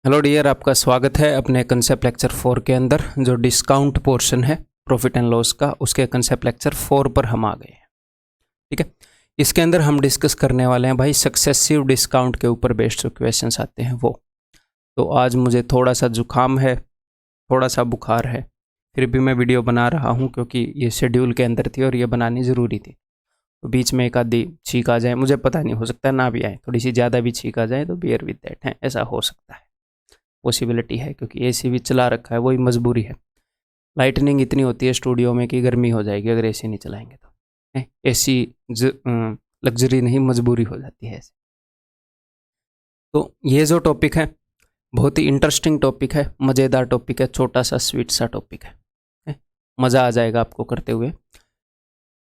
Hello dear, आपका स्वागत है अपने कंसेप्ट लेक्चर 4 के अंदर। जो डिस्काउंट पोर्शन है प्रॉफिट एंड लॉस का, उसके कंसेप्ट लेक्चर 4 पर हम आ गए हैं। ठीक है, इसके अंदर हम डिस्कस करने वाले हैं भाई सक्सेसिव डिस्काउंट के ऊपर बेस्ड जो क्वेश्चंस आते हैं वो। तो आज मुझे थोड़ा सा जुकाम है, थोड़ा सा बुखार है, फिर भी मैं वीडियो बना रहा हूँ क्योंकि ये शेड्यूल के अंदर थी और ये बनानी ज़रूरी थी। तो बीच में एक आधी छींक आ जाए, मुझे पता नहीं, हो सकता है ना भी आए, थोड़ी सी ज़्यादा भी छींक आ जाए तो बियर विद दैट है, ऐसा हो सकता है, पॉसिबिलिटी है, क्योंकि एसी भी चला रखा है, वही मजबूरी है। लाइटनिंग इतनी होती है स्टूडियो में कि गर्मी हो जाएगी अगर एसी नहीं चलाएंगे तो। एसी लग्जरी नहीं, मजबूरी हो जाती है ऐसे। तो ये जो टॉपिक है बहुत ही इंटरेस्टिंग टॉपिक है, मज़ेदार टॉपिक है, छोटा सा स्वीट सा टॉपिक है, मज़ा आ जाएगा आपको करते हुए।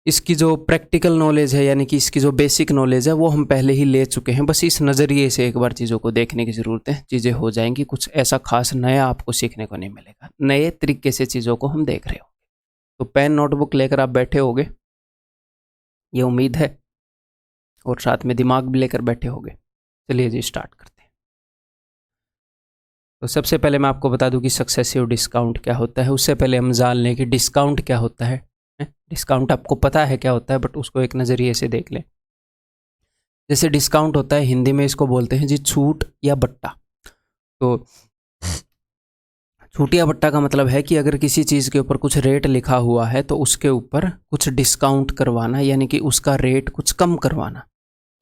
इसकी जो प्रैक्टिकल नॉलेज है, यानी कि इसकी जो बेसिक नॉलेज है, वो हम पहले ही ले चुके हैं। बस इस नज़रिए से एक बार चीज़ों को देखने की ज़रूरत है, चीज़ें हो जाएंगी। कुछ ऐसा खास नया आपको सीखने को नहीं मिलेगा, नए तरीके से चीज़ों को हम देख रहे हो। तो पेन नोटबुक लेकर आप बैठे होगे, ये उम्मीद है, और साथ में दिमाग भी लेकर बैठे होगे। चलिए जी, स्टार्ट करते हैं। तो सबसे पहले मैं आपको बता दूं कि सक्सेसिव डिस्काउंट क्या होता है। उससे पहले हम जान लें कि डिस्काउंट क्या होता है। डिस्काउंट आपको पता है क्या होता है, बट उसको एक नज़रिए से देख लें। जैसे डिस्काउंट होता है, हिंदी में इसको बोलते हैं जी छूट या बट्टा। तो छूट या बट्टा का मतलब है कि अगर किसी चीज़ के ऊपर कुछ रेट लिखा हुआ है तो उसके ऊपर कुछ डिस्काउंट करवाना, यानी कि उसका रेट कुछ कम करवाना,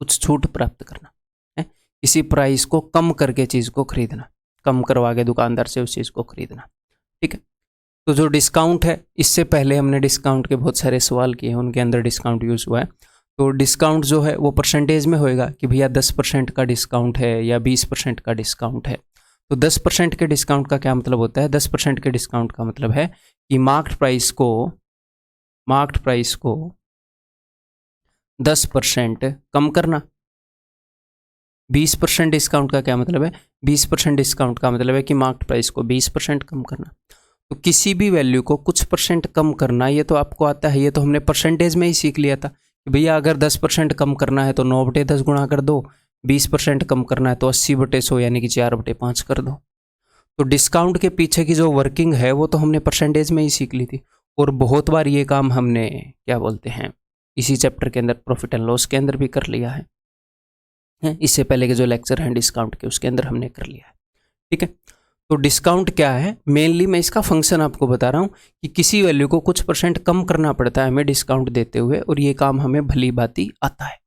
कुछ छूट प्राप्त करना है। किसी प्राइस को कम करके चीज़ को खरीदना, कम करवा के दुकानदार से उस चीज़ को खरीदना। ठीक है, तो जो डिस्काउंट है, इससे पहले हमने डिस्काउंट के बहुत सारे सवाल किए हैं, उनके अंदर डिस्काउंट यूज़ हुआ है। तो डिस्काउंट जो है वो परसेंटेज में होएगा कि भैया 10% का डिस्काउंट है या 20% का डिस्काउंट है। तो 10% के डिस्काउंट का क्या मतलब होता है? 10% के डिस्काउंट का मतलब है कि मार्केट प्राइस को 10% कम करना। 20% डिस्काउंट का क्या मतलब है? 20% डिस्काउंट का मतलब है कि मार्केट प्राइस को 20% कम करना। तो किसी भी वैल्यू को कुछ परसेंट कम करना, ये तो आपको आता है, ये तो हमने परसेंटेज में ही सीख लिया था कि भैया अगर 10% कम करना है तो 9/10 गुणा कर दो, 20% कम करना है तो 80/100 यानी कि 4/5 कर दो। तो डिस्काउंट के पीछे की जो वर्किंग है वो तो हमने परसेंटेज में ही सीख ली थी, और बहुत बार ये काम हमने क्या बोलते हैं इसी चैप्टर के अंदर प्रॉफिट एंड लॉस के अंदर भी कर लिया है। इससे पहले के जो लेक्चर हैं डिस्काउंट के, उसके अंदर हमने कर लिया है। ठीक है, तो डिस्काउंट क्या है? मेनली मैं इसका फंक्शन आपको बता रहा हूँ कि किसी वैल्यू को कुछ परसेंट कम करना पड़ता है हमें डिस्काउंट देते हुए, और ये काम हमें भली भांति आता है।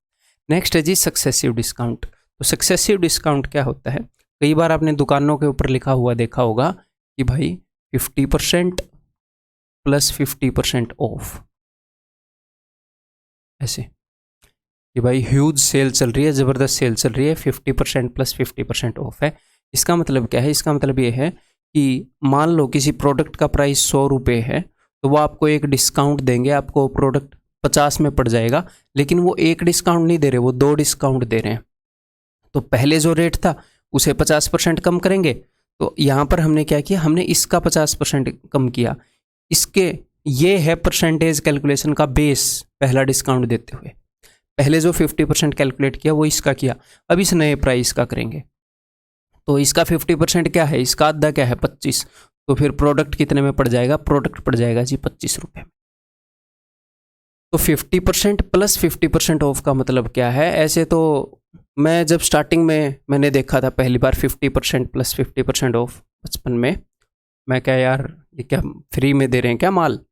नेक्स्ट है जी सक्सेसिव डिस्काउंट। तो सक्सेसिव डिस्काउंट क्या होता है? कई बार आपने दुकानों के ऊपर लिखा हुआ देखा होगा कि भाई 50% प्लस 50% ऑफ, ऐसे कि भाई ह्यूज सेल चल रही है, ज़बरदस्त सेल चल रही है, 50% प्लस 50% ऑफ है। इसका मतलब क्या है? इसका मतलब ये है कि मान लो किसी प्रोडक्ट का प्राइस 100 रुपये है, तो वो आपको एक डिस्काउंट देंगे, आपको प्रोडक्ट 50 में पड़ जाएगा, लेकिन वो एक डिस्काउंट नहीं दे रहे, वो 2 डिस्काउंट दे रहे हैं। तो पहले जो रेट था उसे 50% कम करेंगे, तो यहाँ पर हमने क्या किया, हमने इसका 50% कम किया। इसके ये है परसेंटेज कैलकुलेशन का बेस, पहला डिस्काउंट देते हुए। पहले जो 50% कैलकुलेट किया वो इसका किया, अब इस नए प्राइस का करेंगे। तो इसका 50% क्या है, इसका आधा क्या है, 25। तो फिर प्रोडक्ट कितने में पड़ जाएगा? प्रोडक्ट पड़ जाएगा जी 25 रुपये में। तो 50% प्लस 50% ऑफ का मतलब क्या है? ऐसे तो मैं जब स्टार्टिंग में मैंने देखा था पहली बार 50% प्लस 50% ऑफ, बचपन में मैं क्या यार ये क्या फ्री में दे रहे हैं क्या माल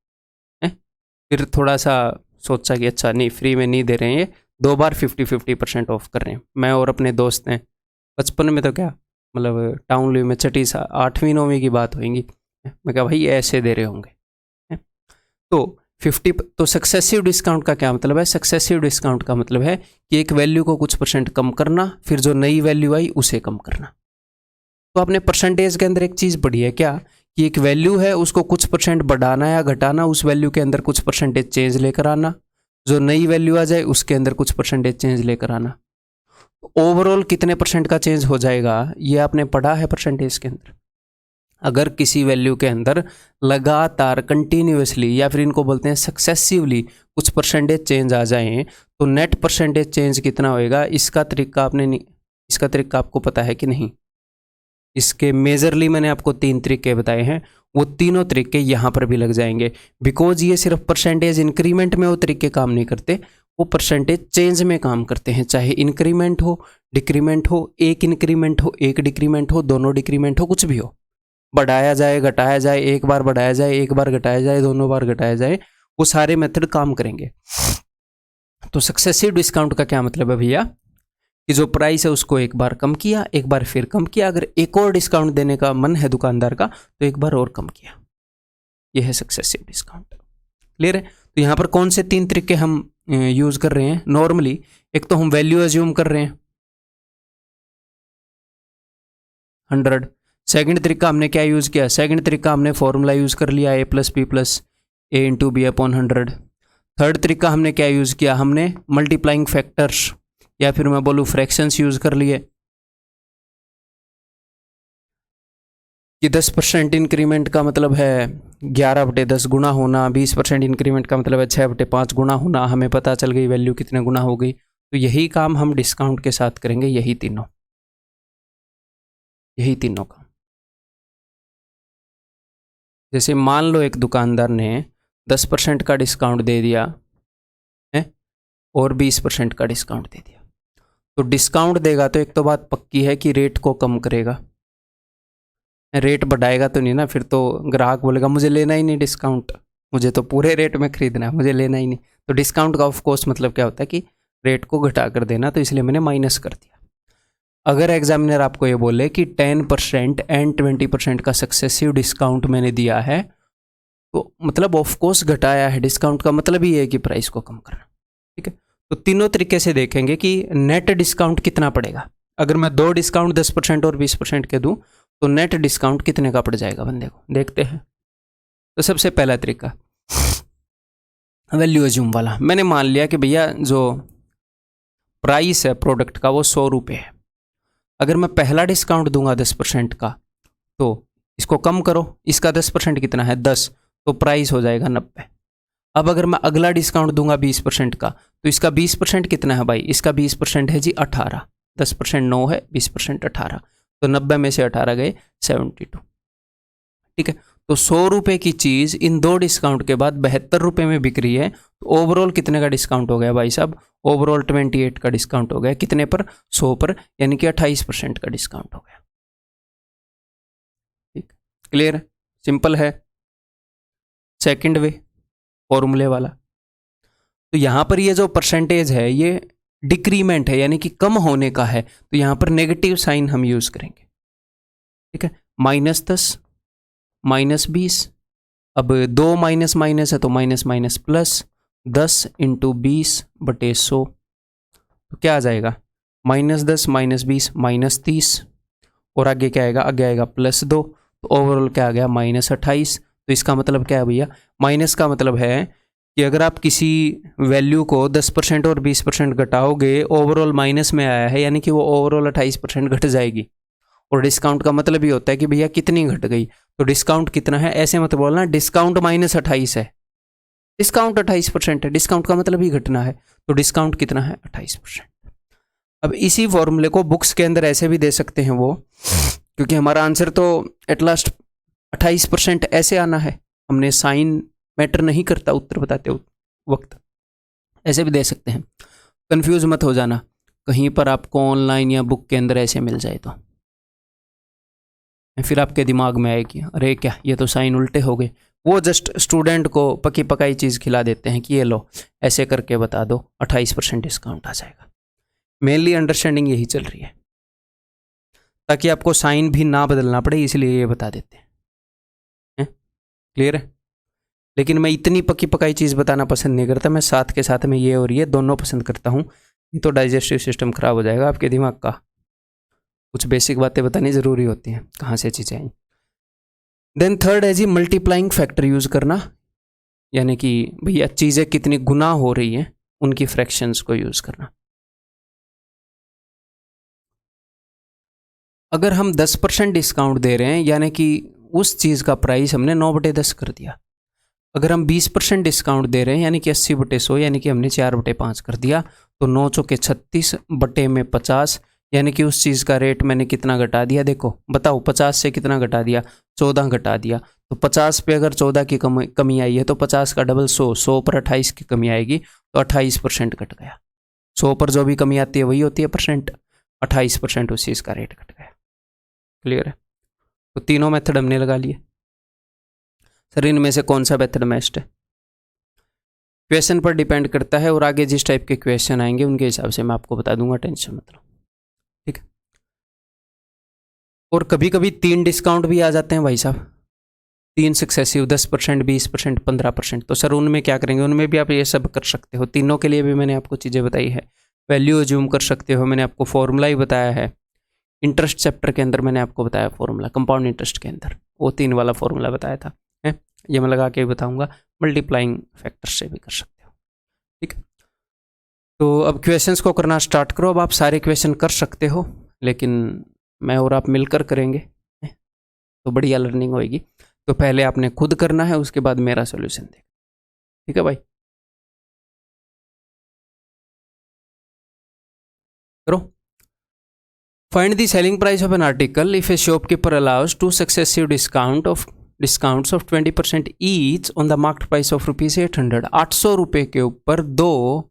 है? फिर थोड़ा सा सोचा कि अच्छा नहीं, फ्री में नहीं दे रहे हैं, ये 2 बार 50% ऑफ कर रहे हैं। मैं और अपने दोस्त हैं, बचपन में तो क्या मतलब टाउन लिव में छठी 8वीं 9वीं की बात होगी। मैं कहा भाई ऐसे दे रहे होंगे। तो 50 तो सक्सेसिव डिस्काउंट का क्या मतलब है? सक्सेसिव डिस्काउंट का मतलब है कि एक वैल्यू को कुछ परसेंट कम करना, फिर जो नई वैल्यू आई उसे कम करना। तो आपने परसेंटेज के अंदर एक चीज़ पढ़ी है क्या, कि एक वैल्यू है उसको कुछ परसेंट बढ़ाना या घटाना, उस वैल्यू के अंदर कुछ परसेंटेज चेंज लेकर आना, जो नई वैल्यू आ जाए उसके अंदर कुछ परसेंटेज चेंज लेकर आना। ओवरऑल कितने परसेंट का चेंज हो जाएगा ये आपने पढ़ा है परसेंटेज के अंदर। अगर किसी वैल्यू के अंदर लगातार कंटिन्यूसली या फिर इनको बोलते हैं सक्सेसिवली कुछ परसेंटेज चेंज आ जाएं, तो नेट परसेंटेज चेंज कितना होएगा? इसका तरीका आपको पता है कि नहीं? इसके मेजरली मैंने आपको 3 तरीके बताए हैं, वो तीनों तरीके यहाँ पर भी लग जाएंगे। बिकॉज ये सिर्फ परसेंटेज इंक्रीमेंट में वो तरीके काम नहीं करते, वो परसेंटेज चेंज में काम करते हैं। चाहे इंक्रीमेंट हो, डिक्रीमेंट हो, एक इंक्रीमेंट हो, एक डिक्रीमेंट हो, दोनों डिक्रीमेंट हो, कुछ भी हो, बढ़ाया जाए, घटाया जाए, एक बार बढ़ाया जाए, एक बार घटाया जाए, दोनों बार घटाया जाए, वो सारे मेथड काम करेंगे। तो सक्सेसिव डिस्काउंट का क्या मतलब है भैया, कि जो प्राइस है उसको एक बार कम किया, एक बार फिर कम किया, अगर एक और डिस्काउंट देने का मन है दुकानदार का तो एक बार और कम किया, यह है सक्सेसिव डिस्काउंट। क्लियर है? तो यहाँ पर कौन से 3 तरीके हम यूज कर रहे हैं नॉर्मली? एक तो हम वैल्यू एज्यूम कर रहे हैं 100। सेकंड तरीका हमने क्या यूज किया? सेकंड तरीका हमने फॉर्मूला यूज कर लिया a + b + a × b/100। Third तरीका हमने क्या यूज किया? हमने मल्टीप्लाइंग फैक्टर्स या फिर मैं बोलूँ फ्रैक्शंस यूज कर लिए, कि 10% इंक्रीमेंट का मतलब है 11/10 गुना होना, 20% इंक्रीमेंट का मतलब है 6/5 गुना होना, हमें पता चल गई वैल्यू कितने गुना हो गई। तो यही काम हम डिस्काउंट के साथ करेंगे, यही तीनों काम। जैसे मान लो एक दुकानदार ने 10% का डिस्काउंट दे दिया है और 20% का डिस्काउंट दे दिया, तो डिस्काउंट देगा तो एक तो बात पक्की है कि रेट को कम करेगा, रेट बढ़ाएगा तो नहीं ना, फिर तो ग्राहक बोलेगा मुझे लेना ही नहीं डिस्काउंट, मुझे तो पूरे रेट में खरीदना है, मुझे लेना ही नहीं। तो डिस्काउंट का ऑफ कोर्स मतलब क्या होता है कि रेट को घटा कर देना, तो इसलिए मैंने माइनस कर दिया। अगर एग्जामिनर आपको ये बोले कि 10% एंड 20% का सक्सेसिव डिस्काउंट मैंने दिया है, तो मतलब ऑफ कोर्स घटाया है, डिस्काउंट का मतलब ही है कि प्राइस को कम करना। ठीक है, तो तीनों तरीके से देखेंगे कि नेट डिस्काउंट कितना पड़ेगा। अगर मैं 2 डिस्काउंट 10% और 20% के दूं तो नेट डिस्काउंट कितने का पड़ जाएगा बंदे को, देखते हैं। तो सबसे पहला तरीका वैल्यू एज्यूम वाला, मैंने मान लिया कि भैया जो प्राइस है प्रोडक्ट का वो 100 रुपये है। अगर मैं पहला डिस्काउंट दूंगा 10% का, तो इसको कम करो, इसका 10% कितना है 10, तो प्राइस हो जाएगा 90। अब अगर मैं अगला डिस्काउंट दूंगा 20% का, तो इसका 20% कितना है भाई, इसका 20% है जी 18, 10% 9 है, 20% 18, तो 90 में से 18 गए 72। ठीक है, तो 100 रुपये की चीज़ इन 2 डिस्काउंट के बाद 72 रुपये में बिक रही है, तो ओवरऑल कितने का डिस्काउंट हो गया भाई साहब? ओवरऑल 28 का डिस्काउंट हो गया। कितने पर? 100 पर, यानी कि 28% का डिस्काउंट हो गया। ठीक, क्लियर है, सिंपल है। सेकंड वे फॉर्मूले वाला, तो यहाँ पर ये जो परसेंटेज है ये डिक्रीमेंट है, यानी कि कम होने का है, तो यहाँ पर नेगेटिव साइन हम यूज करेंगे। ठीक है, -10 -20, अब 2 माइनस माइनस है तो माइनस माइनस प्लस, 10 × 20/100, तो क्या आ जाएगा? -10 -20 -30, और आगे क्या आएगा? आगे आएगा +2, तो ओवरऑल क्या आ गया? -28। तो इसका मतलब क्या है भैया? माइनस का मतलब है कि अगर आप किसी वैल्यू को 10% और 20% घटाओगे, ओवरऑल माइनस में आया है, यानी कि वो ओवरऑल 28% घट जाएगी। और डिस्काउंट का मतलब ही होता है कि भैया कितनी घट गई, तो डिस्काउंट कितना है, ऐसे मत बोलना डिस्काउंट -28 है, डिस्काउंट 28% है, डिस्काउंट का मतलब ही घटना है, तो डिस्काउंट कितना है? 28%। अब इसी फॉर्मूले को बुक्स के अंदर ऐसे भी दे सकते हैं वो, क्योंकि हमारा आंसर तो एट लास्ट 28% ऐसे आना है, हमने साइन मैटर नहीं करता उत्तर बताते वक्त, ऐसे भी दे सकते हैं। कंफ्यूज मत हो जाना, कहीं पर आपको ऑनलाइन या बुक के अंदर ऐसे मिल जाए तो फिर आपके दिमाग में आएगी अरे क्या, ये तो साइन उल्टे हो गए। वो जस्ट स्टूडेंट को पकी पकाई चीज़ खिला देते हैं कि ये लो ऐसे करके बता दो, 28% डिस्काउंट आ जाएगा। मेनली अंडरस्टैंडिंग यही चल रही है, ताकि आपको साइन भी ना बदलना पड़े, इसलिए ये बता देते हैं। क्लियर है? लेकिन मैं इतनी पकी पकाई चीज़ बताना पसंद नहीं करता, मैं साथ के साथ में ये और ये दोनों पसंद करता हूँ, नहीं तो डाइजेस्टिव सिस्टम खराब हो जाएगा आपके दिमाग का। कुछ बेसिक बातें बतानी ज़रूरी होती हैं, कहाँ से चीज़ें आई। देन थर्ड है जी मल्टीप्लाइंग फैक्टर यूज़ करना, यानी कि भैया चीज़ें कितनी गुना हो रही हैं उनकी फ्रैक्शंस को यूज़ करना। अगर हम 10% डिस्काउंट दे रहे हैं, यानी कि उस चीज़ का प्राइस हमने 9/10 कर दिया। अगर हम 20% डिस्काउंट दे रहे हैं, यानी कि 80/100, यानी कि हमने 4/5 कर दिया, तो 9 × 36 / 50, यानी कि उस चीज़ का रेट मैंने कितना घटा दिया, देखो बताओ 50 से कितना घटा दिया, 14 घटा दिया। तो 50 पे अगर 14 की कमी आई है तो 50 का डबल 100, 100 पर 28 की कमी आएगी तो 28% घट गया। 100 पर जो भी कमी आती है वही होती है परसेंट, 28% उस चीज़ का रेट घट गया। क्लियर है? तो तीनों मेथड हमने लगा लिए। सर इनमें से कौन सा मेथड बेस्ट है? क्वेश्चन पर डिपेंड करता है और आगे जिस टाइप के क्वेश्चन आएंगे उनके हिसाब से मैं आपको बता दूंगा, टेंशन मत लो, ठीक है। और कभी कभी 3 डिस्काउंट भी आ जाते हैं भाई साहब, 3 सक्सेसिव, 10%, 20%, 15%। तो सर उनमें क्या करेंगे? उनमें भी आप ये सब कर सकते हो। तीनों के लिए भी मैंने आपको चीज़ें बताई है। वैल्यू अज्यूम कर सकते हो, मैंने आपको फॉर्मूला ही बताया है। इंटरेस्ट चैप्टर के अंदर मैंने आपको बताया फॉर्मूला, कंपाउंड इंटरेस्ट के अंदर वो 3 वाला फॉर्मूला बताया था, है ये मैं लगा के भी बताऊंगा। मल्टीप्लाइंग फैक्टर से भी कर सकते हो, ठीक है। तो अब क्वेश्चंस को करना स्टार्ट करो। अब आप सारे क्वेश्चन कर सकते हो, लेकिन मैं और आप मिलकर करेंगे तो बढ़िया लर्निंग होएगी। तो पहले आपने खुद करना है, उसके बाद मेरा सोल्यूशन देख, ठीक है भाई। करो। Find the selling price of an article if A shopkeeper allows 2 successive discounts of 20% each on the market price of ₹800। 800 रुपये के ऊपर 2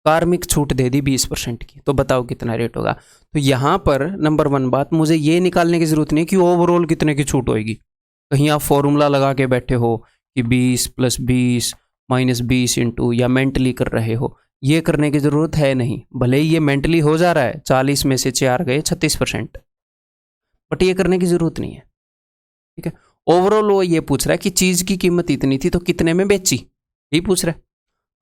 कार्मिक छूट दे दी 20% की, तो बताओ कितना रेट होगा। तो यहाँ पर नंबर 1 बात, मुझे ये निकालने की जरूरत नहीं कि ओवरऑल कितने की छूट होगी। कहीं आप फॉर्मूला लगा के बैठे हो कि 20 + 20 - 20 इंटू, या मेंटली कर रहे हो, ये करने की ज़रूरत है नहीं। भले ही ये मेंटली हो जा रहा है, 40 में से 4 गए 36%, बट ये करने की ज़रूरत नहीं है, ठीक है। ओवरऑल वो ये पूछ रहा है कि चीज़ की कीमत इतनी थी तो कितने में बेची, यही पूछ रहा है।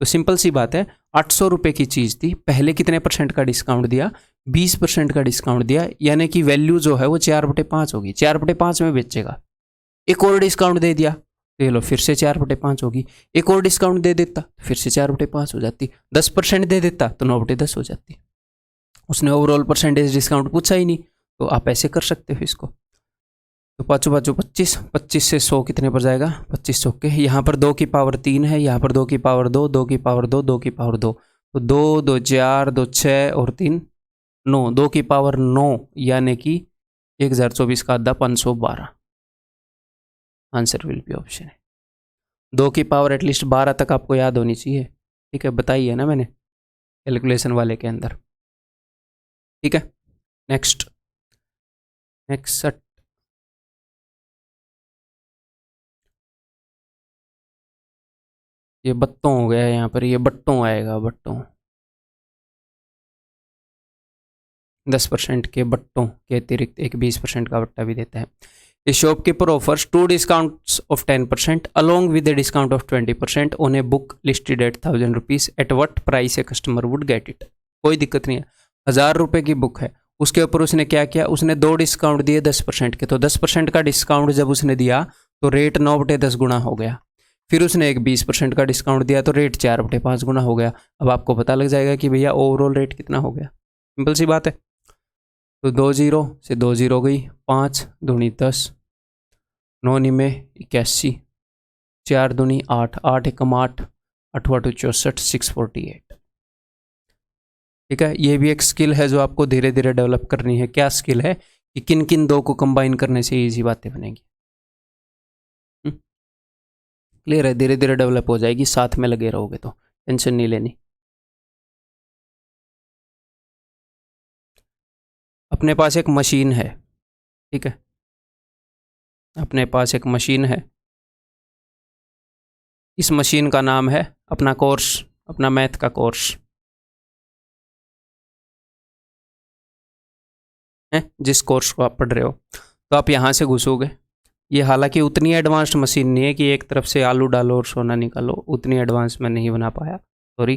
तो सिंपल सी बात है, 800 रुपये की चीज़ थी, पहले कितने % का डिस्काउंट दिया? 20% का डिस्काउंट दिया, यानी कि वैल्यू जो है वो 4/5 होगी। 4/5 में बेचेगा। एक और डिस्काउंट दे दिया, ये लो फिर से 4/5 होगी। एक और डिस्काउंट दे देता फिर से 4/5 हो जाती। 10% दे देता तो 9/10 हो जाती। उसने ओवरऑल परसेंटेज डिस्काउंट पूछा ही नहीं, तो आप ऐसे कर सकते हो इसको। तो 5 5 25, 25 से 100 कितने पर जाएगा? 2500 के। यहाँ पर 2 की पावर 3 है, यहाँ पर 2 की पावर 2, 2 की पावर 2, 2 की पावर 2, तो 2 2 4 2 6 और 3 9, 2 की पावर 9, यानी कि 1024 का आधा 512। आंसर विल बी ऑप्शन है। 2 की पावर एटलीस्ट 12 तक आपको याद होनी चाहिए, ठीक है, बताइए ना मैंने कैलकुलेशन वाले के अंदर, ठीक है। नेक्स्ट ये बट्टों हो गया, यहाँ पर ये बट्टों आएगा, बट्टों 10% के बट्टों के अतिरिक्त एक 20% का बट्टा भी देता है। A shopkeeper offers 2 discounts of 10% along with a discount of 20% on a book listed at ₹1000. At what price a customer would get it? कोई दिक्कत नहीं है। 1000 रुपये की बुक है, उसके ऊपर उसने क्या किया? उसने 2 डिस्काउंट दिए 10% के। तो 10% का डिस्काउंट जब उसने दिया तो रेट 9/10 गुना हो गया। फिर उसने एक 20% का डिस्काउंट दिया तो रेट 4/5 गुना हो गया। अब आपको पता लग जाएगा कि भैया ओवरऑल रेट कितना हो गया। सिंपल सी बात है। तो 2 0 से 2 0 गई, 5 दूनी 10, 9 निमे 81, 4 दूनी 8, 8 एकम 8, 8 8 64, 648। ठीक है, ये भी एक स्किल है जो आपको धीरे धीरे डेवलप करनी है। क्या स्किल है? कि किन किन दो को कंबाइन करने से इजी बातें बनेंगी। क्लियर है? धीरे धीरे डेवलप हो जाएगी, साथ में लगे रहोगे तो टेंशन नहीं लेनी। अपने पास एक मशीन है, ठीक है, अपने पास एक मशीन है। इस मशीन का नाम है अपना कोर्स, अपना मैथ का कोर्स है, जिस कोर्स को आप पढ़ रहे हो। तो आप यहाँ से घुसोगे। ये हालांकि उतनी एडवांस्ड मशीन नहीं है कि एक तरफ से आलू डालो और सोना निकालो, उतनी एडवांस मैं नहीं बना पाया, सॉरी।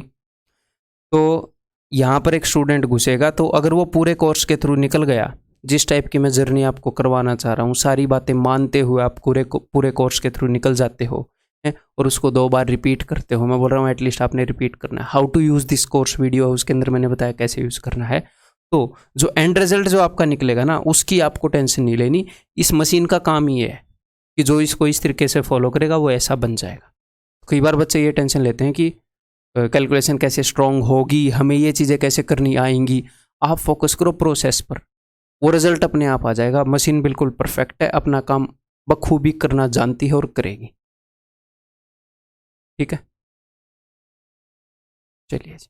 तो यहाँ पर एक स्टूडेंट घुसेगा, तो अगर वो पूरे कोर्स के थ्रू निकल गया, जिस टाइप की मैं जर्नी आपको करवाना चाह रहा हूँ, सारी बातें मानते हुए आप पूरे कोर्स के थ्रू निकल जाते हो है, और उसको 2 बार रिपीट करते हो। मैं बोल रहा हूँ एटलीस्ट आपने रिपीट करना है। How to use this course video, उसके अंदर मैंने बताया कैसे यूज़ करना है। तो जो एंड रिजल्ट जो आपका निकलेगा ना, उसकी आपको टेंशन नहीं लेनी। इस मशीन का काम ही है कि जो इसको इस तरीके से फॉलो करेगा वो ऐसा बन जाएगा। कई बार बच्चे ये टेंशन लेते हैं कि कैलकुलेशन कैसे स्ट्रॉन्ग होगी, हमें ये चीज़ें कैसे करनी आएंगी। आप फोकस करो प्रोसेस पर, वो रिजल्ट अपने आप आ जाएगा। मशीन बिल्कुल परफेक्ट है, अपना काम बखूबी करना जानती है और करेगी। ठीक है, चलिए जी।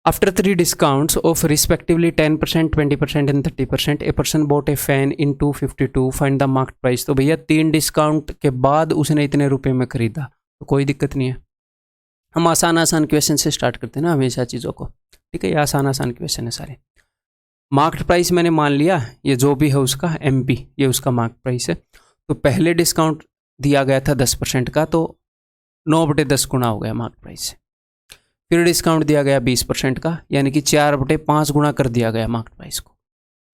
After 3 discounts of respectively 10%, 20% and 30%, a person bought a fan in 252, find the market price। तो भैया 3 डिस्काउंट के बाद उसने इतने रुपए में खरीदा, तो कोई दिक्कत नहीं है। हम आसान आसान क्वेश्चन से स्टार्ट करते हैं ना हमेशा चीज़ों को। ठीक है, ये आसान आसान क्वेश्चन है सारे। मार्केट प्राइस मैंने मान लिया, ये जो भी है उसका MP, ये उसका मार्केट प्राइस है। तो पहले डिस्काउंट दिया गया था 10% का, तो 9/10 गुना हो गया मार्केट प्राइस से। फिर डिस्काउंट दिया गया 20% का, यानी कि 4/5 गुना कर दिया गया मार्केट प्राइस को।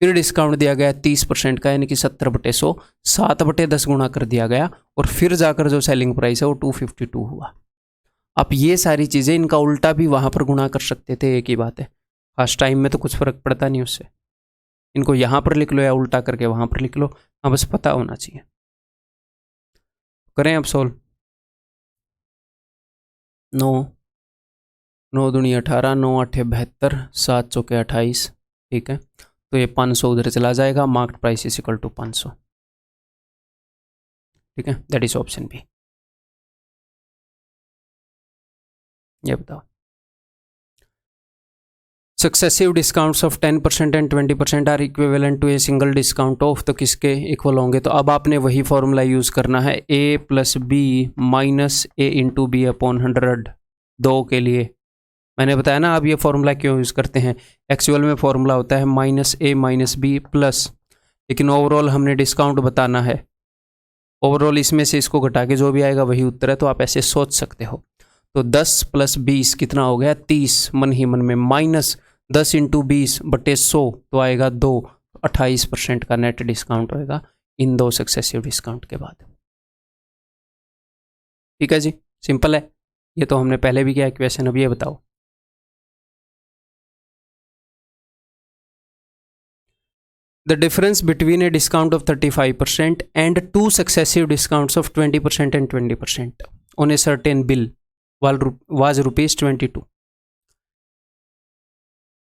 फिर डिस्काउंट दिया गया 30% का, यानी कि 70/100, 7/10 गुना कर दिया गया। और फिर जाकर जो सेलिंग प्राइस है वो 252 हुआ। आप ये सारी चीज़ें, इनका उल्टा भी वहाँ पर गुना कर सकते थे, एक ही बात है। फर्स्ट टाइम में तो कुछ फ़र्क पड़ता नहीं उससे। इनको यहाँ पर लिख लो या उल्टा करके वहाँ पर लिख लो, हाँ बस पता होना चाहिए। करें अब सोल्व। 9 दूनी 18, 9 8 72, 7 चौके 28। ठीक है, तो ये 500 उधर चला जाएगा। Market price is equal to 500। ठीक है, दैट इज ऑप्शन बी। ये बताओ। Successive discounts of 10% and 20% are equivalent to a single discount of, तो किसके इक्वल होंगे? तो अब आपने वही फॉर्मूला यूज़ करना है, A + B - A × B upon 100 2 के लिए। मैंने बताया ना, आप ये फॉर्मूला क्यों यूज़ करते हैं। एक्चुअल में फॉर्मूला होता है -A - B प्लस, लेकिन ओवरऑल हमने डिस्काउंट बताना है। ओवरऑल इसमें से इसको घटा के जो भी आएगा वही उत्तर है, तो आप ऐसे सोच सकते हो। तो 10 + 20 कितना हो गया? 30। मन ही मन में -10 × 20/100 तो आएगा 2। 28% का नेट डिस्काउंट होएगा इन 2 सक्सेसिव डिस्काउंट के बाद। ठीक है जी, सिंपल है। ये तो हमने पहले भी किया क्वेश्चन। अब ये बताओ, the difference between a discount of 35% and 2 successive discounts of 20% and 20% on a certain bill was rupees 22.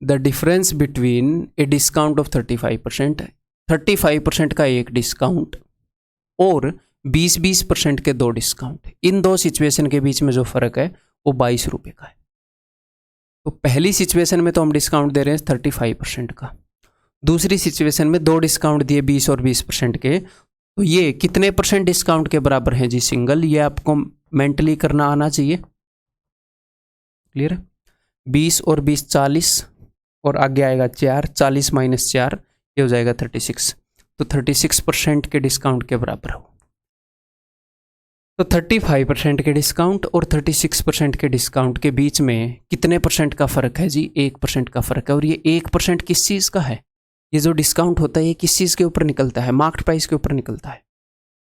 The difference between a discount of 35% का एक डिस्काउंट और 20% के 2 डिस्काउंट, इन 2 सिचुएशन के बीच में जो फर्क है वो 22 रुपये का है। तो पहली सिचुएशन में तो हम डिस्काउंट दे रहे हैं 35% का, दूसरी सिचुएशन में 2 डिस्काउंट दिए 20 और 20% के, तो ये कितने % डिस्काउंट के बराबर हैं जी सिंगल? ये आपको मेंटली करना आना चाहिए। क्लियर है? 20 और 20 40, और आगे आएगा 4, 40 - 4 ये हो जाएगा 36। तो 36% के डिस्काउंट के बराबर हो। तो 35% के डिस्काउंट और 36% के डिस्काउंट के बीच में कितने % का फ़र्क है जी? 1% का फ़र्क है। और ये 1% किस चीज़ का है? ये जो डिस्काउंट होता है ये किस चीज़ के ऊपर निकलता है? मार्केट प्राइस के ऊपर निकलता है।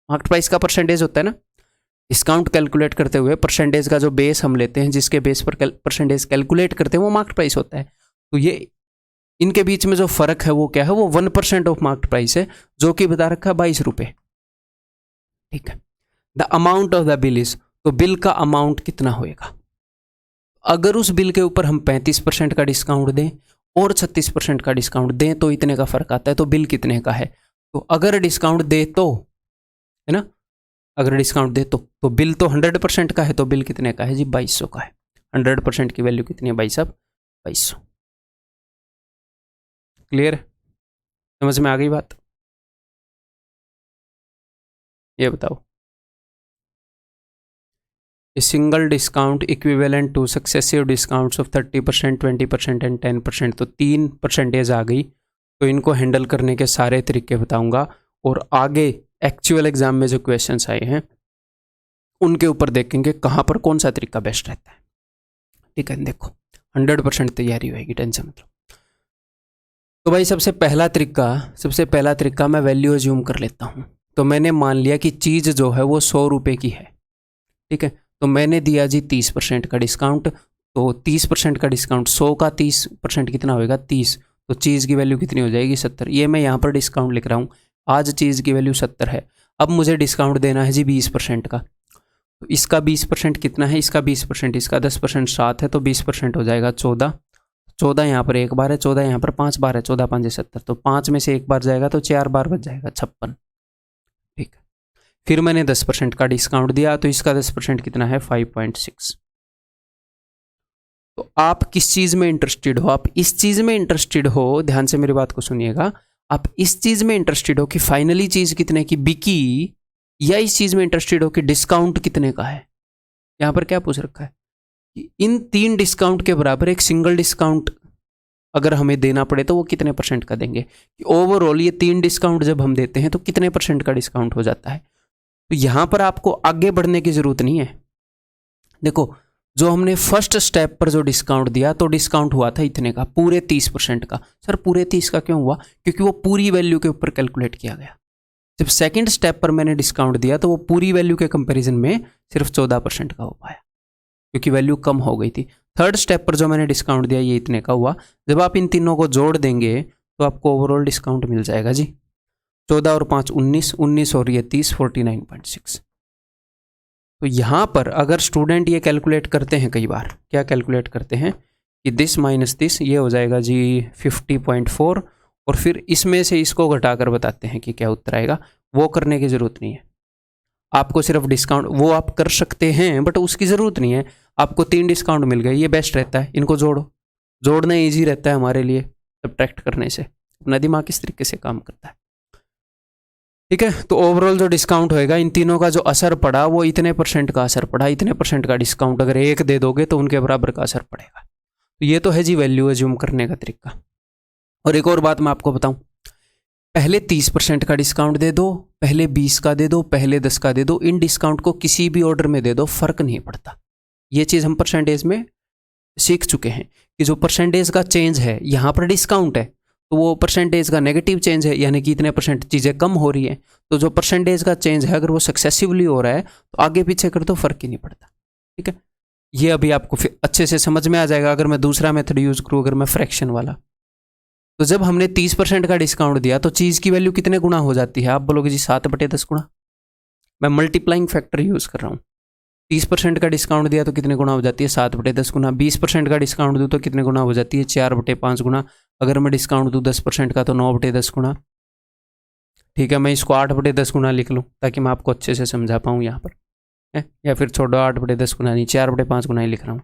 मार्केट प्राइस का परसेंटेज होता है ना। डिस्काउंट कैलकुलेट करते हुए परसेंटेज का जो बेस हम लेते हैं, जिसके बेस पर परसेंटेज कैलकुलेट करते हैं, वो मार्केट प्राइस होता है। तो ये इनके बीच में जो फ़र्क है वो क्या है? वो 1% ऑफ मार्केट प्राइस है, जो कि बता रखा है 22 रुपये। ठीक है। The amount of the bill is, तो बिल का अमाउंट कितना होएगा? अगर उस बिल के ऊपर हम 35% का डिस्काउंट दें और 36% का डिस्काउंट दें तो इतने का फ़र्क आता है। तो बिल कितने का है? तो अगर डिस्काउंट दे तो, है ना, अगर डिस्काउंट दे तो बिल तो 100% का है, तो बिल कितने का है जी? 2200 का है। 100% की वैल्यू कितनी है भाई साहब? 2200। क्लियर? समझ में आ गई बात? ये बताओ। A single discount equivalent to successive discounts of 30%, 20% and 10%, तो 3% आ गई। तो इनको हैंडल करने के सारे तरीके बताऊंगा, और आगे एक्चुअल एग्जाम में जो क्वेश्चंस आए हैं उनके ऊपर देखेंगे कहाँ पर कौन सा तरीका बेस्ट रहता है। ठीक है, देखो 100% तैयारी होगी, टेंशन मत लो। तो भाई सबसे पहला तरीका मैं वैल्यू अज्यूम कर लेता हूँ। तो मैंने मान लिया कि चीज़ जो है वो 100 रुपये की है। ठीक है, तो मैंने दिया जी 30% का डिस्काउंट। तो 30% का डिस्काउंट, 100 का 30% कितना होएगा? 30। तो चीज़ की वैल्यू कितनी हो जाएगी? 70। ये मैं यहाँ पर डिस्काउंट लिख रहा हूँ। आज चीज़ की वैल्यू 70 है। अब मुझे डिस्काउंट देना है जी 20% का। तो इसका 20% कितना है? इसका 20%, इसका 10% 7 है, तो 20% हो जाएगा 14। 14 यहाँ पर एक बार है, 14 यहाँ पर 5 बार है, 14 5 70, तो 5 में से एक बार जाएगा तो 4 बार बच जाएगा 56। ठीक है, फिर मैंने 10% का डिस्काउंट दिया तो इसका 10% कितना है 5.6। तो आप किस चीज में इंटरेस्टेड हो? आप इस चीज में इंटरेस्टेड हो, ध्यान से मेरी बात को सुनिएगा, आप इस चीज में इंटरेस्टेड हो कि फाइनली चीज कितने की बिकी, या इस चीज में इंटरेस्टेड हो कि डिस्काउंट कितने का है? यहां पर क्या पूछ रखा है कि इन 3 डिस्काउंट के बराबर एक सिंगल डिस्काउंट अगर हमें देना पड़े तो वो कितने % का देंगे, कि ओवरऑल ये 3 डिस्काउंट जब हम देते हैं तो कितने % का डिस्काउंट हो जाता है। तो यहां पर आपको आगे बढ़ने की जरूरत नहीं है। देखो, जो हमने फर्स्ट स्टेप पर जो डिस्काउंट दिया तो डिस्काउंट हुआ था इतने का, पूरे 30% का। सर पूरे 30 का क्यों हुआ? क्योंकि वो पूरी वैल्यू के ऊपर कैलकुलेट किया गया। जब सेकंड स्टेप पर मैंने डिस्काउंट दिया तो वो पूरी वैल्यू के कंपैरिजन में सिर्फ 14% का हो पाया, क्योंकि वैल्यू कम हो गई थी। थर्ड स्टेप पर जो मैंने डिस्काउंट दिया ये इतने का हुआ। जब आप इन तीनों को जोड़ देंगे तो आपको ओवरऑल डिस्काउंट मिल जाएगा जी 14 और 5 19, 19 और ये 30, 49.6। तो यहाँ पर अगर स्टूडेंट ये कैलकुलेट करते हैं, कई बार क्या कैलकुलेट करते हैं कि दिस माइनस दिस, ये हो जाएगा जी 50.4, और फिर इसमें से इसको घटाकर बताते हैं कि क्या उत्तर आएगा। वो करने की ज़रूरत नहीं है, आपको सिर्फ डिस्काउंट, वो आप कर सकते हैं बट उसकी ज़रूरत नहीं है। आपको 3 डिस्काउंट मिल गए, ये बेस्ट रहता है, इनको जोड़ो। जोड़ना ईजी रहता है हमारे लिए, सब्ट्रैक्ट करने से अपना दिमाग इस तरीके से काम करता है। ठीक है, तो ओवरऑल जो डिस्काउंट होएगा, इन तीनों का जो असर पड़ा वो इतने % का असर पड़ा, इतने % का डिस्काउंट अगर एक दे दोगे तो उनके बराबर का असर पड़ेगा। तो ये तो है जी वैल्यू एज्यूम करने का तरीका। और एक और बात मैं आपको बताऊं, पहले 30% का डिस्काउंट दे दो, पहले 20 का दे दो, पहले 10 का दे दो, इन डिस्काउंट को किसी भी ऑर्डर में दे दो, फर्क नहीं पड़ता। ये चीज़ हम परसेंटेज में सीख चुके हैं कि जो परसेंटेज का चेंज है, यहाँ पर डिस्काउंट है तो वो परसेंटेज का नेगेटिव चेंज है, यानी कि इतने % चीज़ें कम हो रही है। तो जो परसेंटेज का चेंज है अगर वो सक्सेसिवली हो रहा है तो आगे पीछे कर दो, फर्क ही नहीं पड़ता। ठीक है, ये अभी आपको फिर अच्छे से समझ में आ जाएगा अगर मैं दूसरा मेथड यूज करूँ, अगर मैं फ्रैक्शन वाला। तो जब हमने 30% का डिस्काउंट दिया तो चीज़ की वैल्यू कितने गुना हो जाती है? आप बोलोगे जी 7/10 गुना। मैं मल्टीप्लाइंग फैक्टर यूज़ कर रहा हूँ। 30% का डिस्काउंट दिया तो कितने गुना हो जाती है? 7/10 गुना। 20% का डिस्काउंट दूँ तो कितने गुना हो जाती है? 4/5 गुना। अगर मैं डिस्काउंट दूँ 10% का तो 9/10 गुना। ठीक है, मैं इसको 8/10 गुना लिख लूँ ताकि मैं आपको अच्छे से समझा पाऊँ यहाँ पर है, या फिर छोड़ो 8/10 गुना नहीं, 4/5 गुना ही लिख रहा हूँ।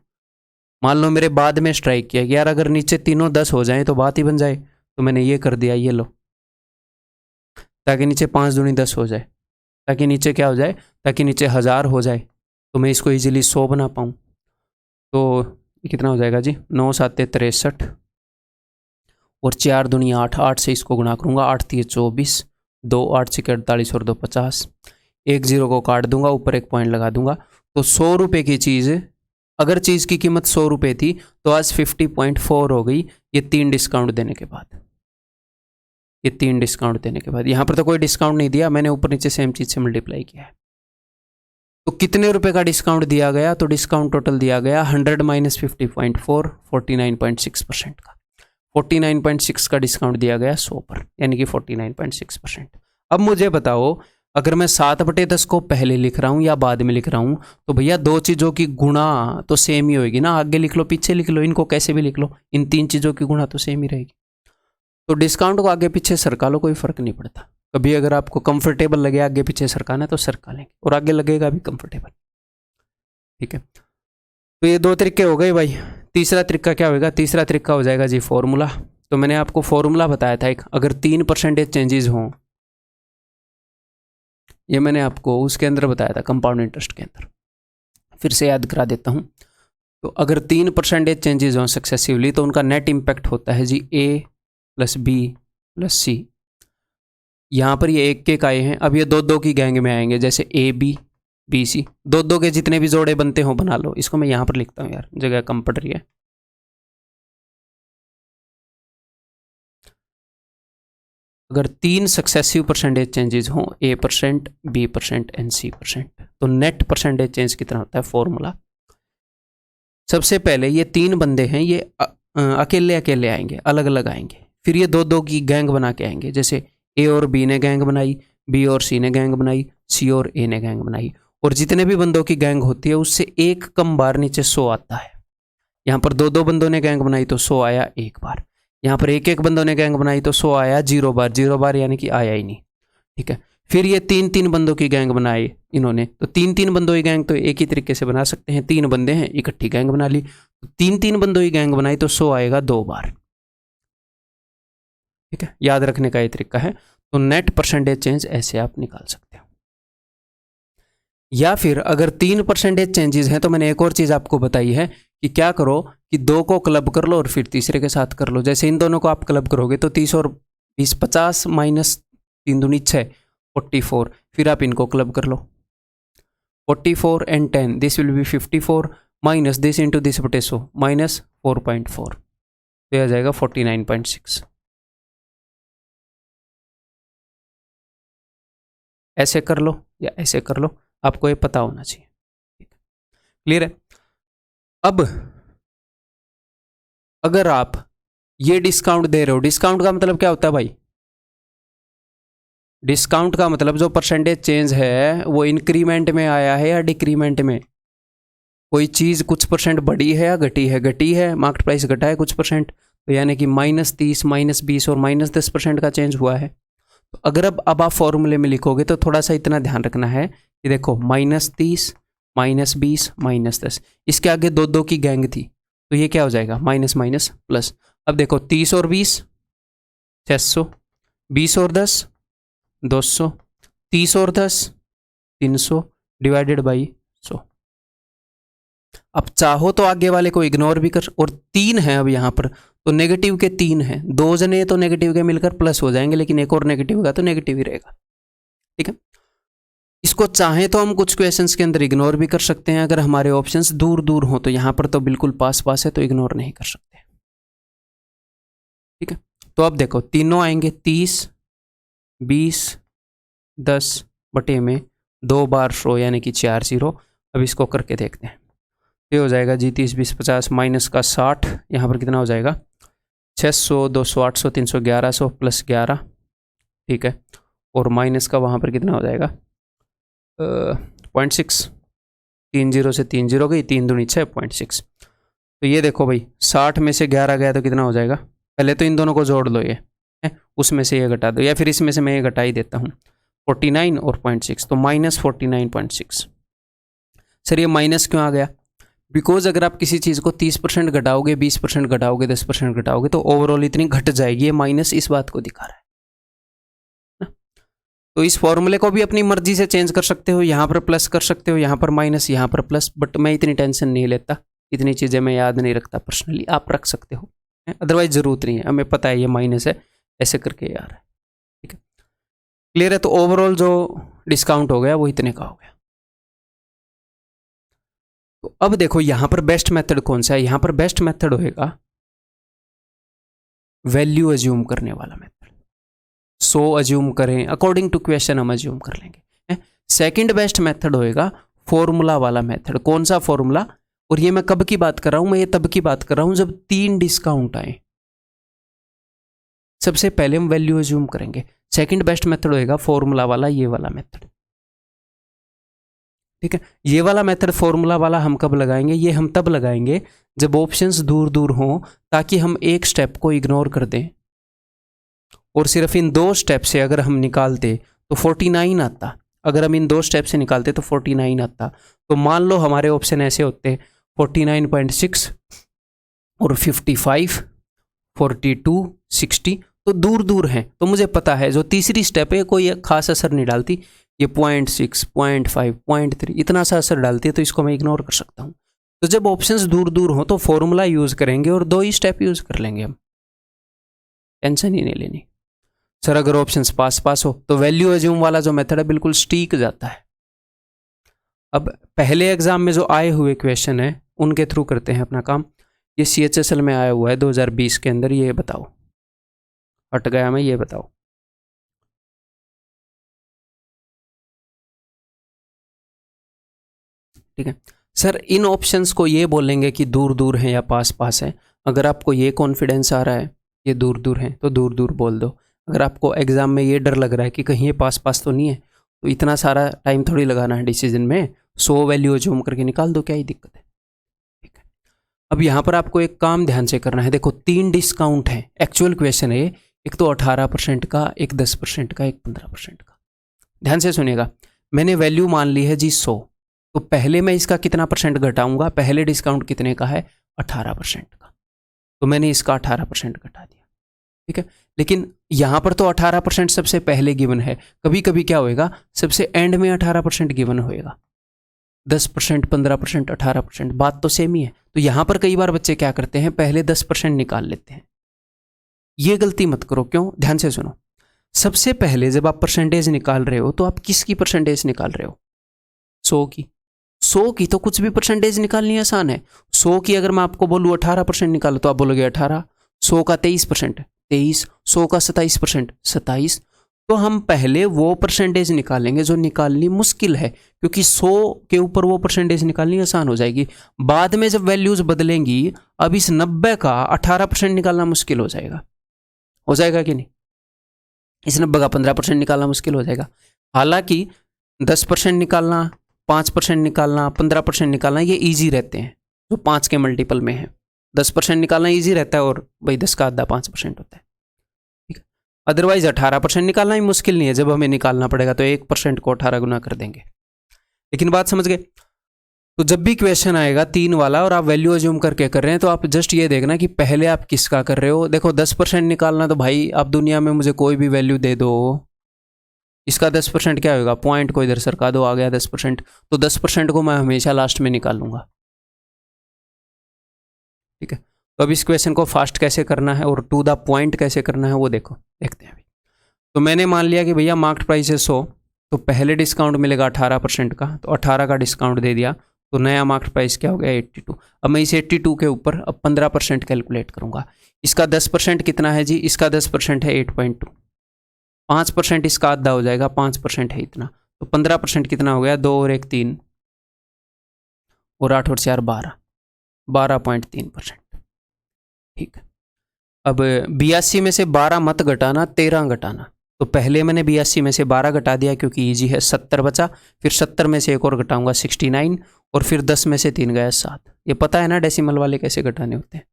मान लो मेरे बाद में स्ट्राइक किया कि यार अगर नीचे तीनों 10 हो जाएं तो बात ही बन जाए, तो मैंने ये कर दिया, ये लो, ताकि नीचे 5 दूनी 10 हो जाए, ताकि नीचे क्या हो जाए, ताकि नीचे 1000 हो जाए, तो मैं इसको इजीली 100 बना पाऊँ। तो कितना हो जाएगा जी 9 7 63 और 4 दूनी 8, 8 से इसको गुना करूँगा, 8 3 24, 2 8 6 48 और 2 50, एक 0 को काट दूंगा, ऊपर एक पॉइंट लगा दूंगा। तो 100 रुपये की चीज़, अगर चीज़ की कीमत 100 रुपये थी तो आज 50.4 हो गई, ये 3 डिस्काउंट देने के बाद। ये 3 डिस्काउंट देने के बाद, यहाँ पर तो कोई डिस्काउंट नहीं दिया, मैंने ऊपर नीचे सेम चीज़ से मल्टीप्लाई किया है। तो कितने रुपए का डिस्काउंट दिया गया? तो डिस्काउंट टोटल दिया गया 100 माइनस 50.4, 49.6% का। 49.6 का डिस्काउंट दिया गया 100 पर, यानी कि 49.6%। अब मुझे बताओ, अगर मैं 7/10 को पहले लिख रहा हूँ या बाद में लिख रहा हूँ, तो भैया दो चीज़ों की गुणा तो सेम ही होगी ना। आगे लिख लो, पीछे लिख लो, इनको कैसे भी लिख लो, इन 3 चीज़ों की गुणा तो सेम ही रहेगी। तो डिस्काउंट को आगे पीछे सरका लो, कोई फर्क नहीं पड़ता। कभी अगर आपको कंफर्टेबल लगे आगे पीछे सरकाना तो सरका लेंगे, और आगे लगेगा भी कंफर्टेबल। ठीक है, तो ये 2 तरीके हो गए भाई। तीसरा तरीका क्या होगा? तीसरा तरीका हो जाएगा जी फॉर्मूला। तो मैंने आपको फॉर्मूला बताया था एक, अगर 3% चेंजेस हों, ये मैंने आपको उसके अंदर बताया था कंपाउंड इंटरेस्ट के अंदर, फिर से याद करा देता हूँ। तो अगर 3% चेंजेस हों सक्सेसिवली तो उनका नेट इम्पैक्ट होता है जी A + B + C। यहाँ पर ये 1 के आए हैं, अब ये 2 की गैंग में आएंगे, जैसे AB BC, 2 के जितने भी जोड़े बनते हो बना लो। इसको मैं यहाँ पर लिखता हूँ यार, जगह कम पड़ रही है। अगर 3 सक्सेसिव % चेंजेस हों, A%, B% एंड C%, तो नेट % चेंज कितना होता है? फॉर्मूला। सबसे पहले ये 3 बंदे हैं, ये अकेले अकेले आएंगे, अलग अलग आएंगे, फिर ये 2 की गैंग बना के आएंगे, जैसे A और B ने गैंग बनाई, B और C ने गैंग बनाई, C और A ने गैंग बनाई, और जितने भी बंदों की गैंग होती है उससे एक कम बार नीचे 100 आता है। यहाँ पर 2-2 बंदों ने गैंग बनाई तो 100 आया एक बार, यहाँ पर 1-1 बंदों ने गैंग बनाई तो 100 आया 0 बार, 0 बार यानी कि आया ही नहीं, ठीक है। फिर ये 3-3 बंदों की गैंग बनाई इन्होंने, तो 3-3 बंदों की गैंग तो एक ही तरीके से बना सकते हैं, 3 बंदे हैं इकट्ठी गैंग बना ली, तो 3-3 बंदों की गैंग बनाई तो 100 आएगा 2 बार, ठीक है। याद रखने का ये तरीका है। तो नेट परसेंटेज चेंज ऐसे आप निकाल सकते हो। या फिर अगर 3% चेंजेस हैं तो मैंने एक और चीज आपको बताई है कि क्या करो कि 2 को क्लब कर लो और फिर तीसरे के साथ कर लो। जैसे इन दोनों को आप क्लब करोगे तो 30 और 20 50 माइनस 3 दूनी 6 44, फिर आप इनको क्लब कर लो 44 and 10 this will be 54 minus this into this बटे 100 माइनस 4.4, तो यह आ जाएगा 49.6। ऐसे कर लो या ऐसे कर लो, आपको ये पता होना चाहिए, क्लियर है। अब अगर आप ये डिस्काउंट दे रहे हो, डिस्काउंट का मतलब क्या होता है भाई, डिस्काउंट का मतलब जो परसेंटेज चेंज है वो इंक्रीमेंट में आया है या डिक्रीमेंट में, कोई चीज कुछ परसेंट बढ़ी है या घटी है, घटी है मार्केट प्राइस घटा है कुछ परसेंट, तो यानी कि -30 -20 और -10% का चेंज हुआ है। तो अगर अब आप फॉर्मूले में लिखोगे तो थोड़ा सा इतना ध्यान रखना है कि देखो -30 -20 -10, इसके आगे 2-2 की गैंग थी तो ये क्या हो जाएगा माइनस माइनस प्लस। अब देखो 30 और 20 600, 20 और 10 200, 30 और 10 300 डिवाइडेड बाई 100। अब चाहो तो आगे वाले को इग्नोर भी कर, और 3 है अब यहाँ पर तो नेगेटिव के 3 हैं, 2 जने तो नेगेटिव के मिलकर प्लस हो जाएंगे, लेकिन एक और नेगेटिव का तो नेगेटिव ही रहेगा, ठीक है। इसको चाहे तो हम कुछ क्वेश्चंस के अंदर इग्नोर भी कर सकते हैं, अगर हमारे ऑप्शंस दूर दूर हो, तो यहाँ पर तो बिल्कुल पास पास है तो इग्नोर नहीं कर सकते, ठीक है। तो अब देखो तीनों आएंगे 30 20 10 बटे में 2 बार 100 यानी कि 4 0। अब इसको करके देखते हैं, ये हो जाएगा जी 30 20 50 माइनस का 60, यहाँ पर कितना हो जाएगा 600 200 800 300 1100 प्लस 11, ठीक है, और माइनस का वहाँ पर कितना हो जाएगा 0.6, 3 0 से 3 0 गई, 3 दूनी 6 0.6। तो ये देखो भाई 60 में से 11 गया तो कितना हो जाएगा, पहले तो इन दोनों को जोड़ लो, ये है उसमें से ये घटा दो, या फिर इसमें से मैं ये घटा ही देता हूँ 49 और 0.6, तो -49.6। सर ये माइनस क्यों आ गया, बिकॉज अगर आप किसी चीज़ को 30% घटाओगे 20% घटाओगे 10% घटाओगे तो ओवरऑल इतनी घट जाएगी, ये माइनस इस बात को दिखा रहा है ना? तो इस फॉर्मूले को भी अपनी मर्जी से चेंज कर सकते हो, यहाँ पर प्लस कर सकते हो, यहाँ पर माइनस यहाँ पर प्लस, बट मैं इतनी टेंशन नहीं लेता, इतनी चीज़ें मैं याद नहीं रखता पर्सनली, आप रख सकते हो, अदरवाइज ज़रूरत नहीं है, हमें पता है ये माइनस है ऐसे करके यार है, ठीक है, क्लियर है। तो ओवरऑल जो डिस्काउंट हो गया वो इतने का हो गया। तो अब देखो यहां पर बेस्ट मेथड कौन सा है, यहां पर बेस्ट मेथड होएगा वैल्यू अज्यूम करने वाला मेथड, 100 अज्यूम करें अकॉर्डिंग टू क्वेश्चन हम अज्यूम कर लेंगे। सेकंड बेस्ट मेथड होएगा फॉर्मूला वाला मेथड। कौन सा फॉर्मूला, और ये मैं कब की बात कर रहा हूं, मैं ये तब की बात कर रहा हूं जब 3 डिस्काउंट आए, सबसे पहले हम वैल्यू अज्यूम करेंगे। सेकंड बेस्ट मेथड होएगा फॉर्मूला वाला, ये वाला मेथड, ठीक है। ये वाला मेथड फॉर्मूला वाला हम कब लगाएंगे, ये हम तब लगाएंगे जब ऑप्शंस दूर दूर हों, ताकि हम एक स्टेप को इग्नोर कर दें, और सिर्फ इन 2 स्टेप से अगर हम निकालते तो 49 आता, अगर हम इन 2 स्टेप से निकालते तो 49 आता। तो मान लो हमारे ऑप्शन ऐसे होते 49.6 और 55 42 60, तो दूर दूर हैं, तो मुझे पता है जो तीसरी स्टेप है कोई खास असर नहीं डालती, ये 0.6 0.5 0.3 इतना सा असर डालती है, तो इसको मैं इग्नोर कर सकता हूँ। तो जब ऑप्शंस दूर दूर हो तो फॉर्मूला यूज करेंगे और 2 ही स्टेप यूज कर लेंगे, हम टेंशन ही नहीं लेनी। सर अगर ऑप्शंस पास पास हो तो वैल्यू अज्यूम वाला जो मेथड है बिल्कुल स्टीक जाता है। अब पहले एग्जाम में जो आए हुए क्वेश्चन है उनके थ्रू करते हैं अपना काम। ये CHSL में आया हुआ है 2020 के अंदर, ये बताओ हट गया मैं, ये बताओ ठीक है। सर इन ऑप्शंस को ये बोलेंगे कि दूर दूर हैं या पास पास है। अगर आपको ये कॉन्फिडेंस आ रहा है ये दूर दूर हैं तो दूर दूर बोल दो। अगर आपको एग्जाम में ये डर लग रहा है कि कहीं ये पास पास तो नहीं है, तो इतना सारा टाइम थोड़ी लगाना है डिसीजन में, 100 वैल्यू अज्यूम करके निकाल दो, क्या ही दिक्कत है, ठीक है। अब यहाँ पर आपको एक काम ध्यान से करना है। देखो 3 डिस्काउंट है, एक्चुअल क्वेश्चन है, एक तो 18% का, एक 10% का, एक 15% का। ध्यान से सुनिएगा, मैंने वैल्यू मान ली है जी 100, तो पहले मैं इसका कितना परसेंट घटाऊंगा, पहले डिस्काउंट कितने का है 18% का, तो मैंने इसका 18% घटा दिया, ठीक है। लेकिन यहाँ पर तो 18% सबसे पहले गिवन है, कभी कभी क्या होएगा सबसे एंड में 18% गिवन होएगा, 10%, 15%, 18%, बात तो सेम ही है। तो यहाँ पर कई बार बच्चे क्या करते हैं, पहले 10% निकाल लेते हैं। ये गलती मत करो, क्यों, ध्यान से सुनो। सबसे पहले जब आप परसेंटेज निकाल रहे हो तो आप किसकी परसेंटेज निकाल रहे हो, 100 की। 100 की तो कुछ भी परसेंटेज निकालनी आसान है। 100 की अगर मैं आपको बोलूँ 18% निकालो तो आप बोलोगे 18, 100 का 23%, 23, 100 का 27%, 27। तो हम पहले वो परसेंटेज निकालेंगे जो निकालनी मुश्किल है, क्योंकि 100 के ऊपर वो परसेंटेज निकालनी आसान हो जाएगी। बाद में जब वैल्यूज बदलेंगी, अब इस 90 का 18% निकालना मुश्किल हो जाएगा कि नहीं, इस 90 का 15% निकालना मुश्किल हो जाएगा। हालांकि 10% निकालना, 5% निकालना, 15% निकालना ये ईजी रहते हैं, जो 5 के मल्टीपल में है। 10% निकालना ईजी रहता है, और भाई 10 का आधा 5% होता है, ठीक है। अदरवाइज 18% निकालना ही मुश्किल नहीं है, जब हमें निकालना पड़ेगा तो 1% को 18 गुना कर देंगे। लेकिन बात समझ गए। तो जब भी क्वेश्चन आएगा 3 वाला और आप वैल्यू अज्यूम करके कर रहे हैं, तो आप जस्ट ये देखना कि पहले आप किसका कर रहे हो। देखो 10% निकालना, तो भाई आप दुनिया में मुझे कोई भी वैल्यू दे दो, इसका 10% क्या होगा, पॉइंट को इधर सरका दो, आ गया 10%। तो 10% को मैं हमेशा लास्ट में निकालूंगा, ठीक है। तो अब इस क्वेश्चन को फास्ट कैसे करना है और टू द पॉइंट कैसे करना है वो देखते हैं अभी। तो मैंने मान लिया कि भैया मार्केट प्राइस है 100, तो पहले डिस्काउंट मिलेगा 18% का, तो 18 का डिस्काउंट दे दिया, तो नया मार्केट प्राइस क्या हो गया 82। अब मैं इस 82 के ऊपर अब 15% कैलकुलेट करूंगा। इसका 10% कितना है जी, इसका 10% है 8.2, 5% इसका आधा हो जाएगा, 5% है इतना, तो 15% कितना हो गया, 2 और 1 3, और 8 और 4 12, 12.3%, ठीक है। अब 82 में से 12 मत घटाना, 13 घटाना। तो पहले मैंने 82 में से 12 घटा दिया क्योंकि इजी है, 70 बचा, फिर 70 में से एक और घटाऊंगा 69, और फिर 10 में से 3 गया 7। ये पता है ना डेसिमल वाले कैसे घटाने होते हैं,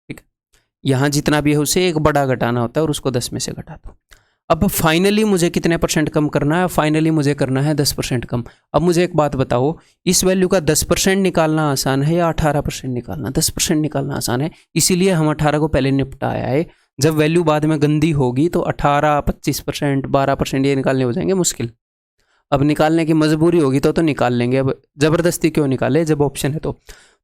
ठीक है। यहाँ जितना भी है उसे एक बड़ा घटाना होता है और उसको 10 में से घटा दो। अब फाइनली मुझे कितने परसेंट कम करना है, फाइनली मुझे करना है 10% कम। अब मुझे एक बात बताओ, इस वैल्यू का 10% निकालना आसान है या 18% निकालना? 10% निकालना आसान है, इसीलिए हम 18 को पहले निपटाया है। जब वैल्यू बाद में गंदी होगी तो 18, 25%, 12% ये निकालने हो जाएंगे मुश्किल। अब निकालने की मजबूरी होगी तो निकाल लेंगे, अब ज़बरदस्ती क्यों निकाले जब ऑप्शन है तो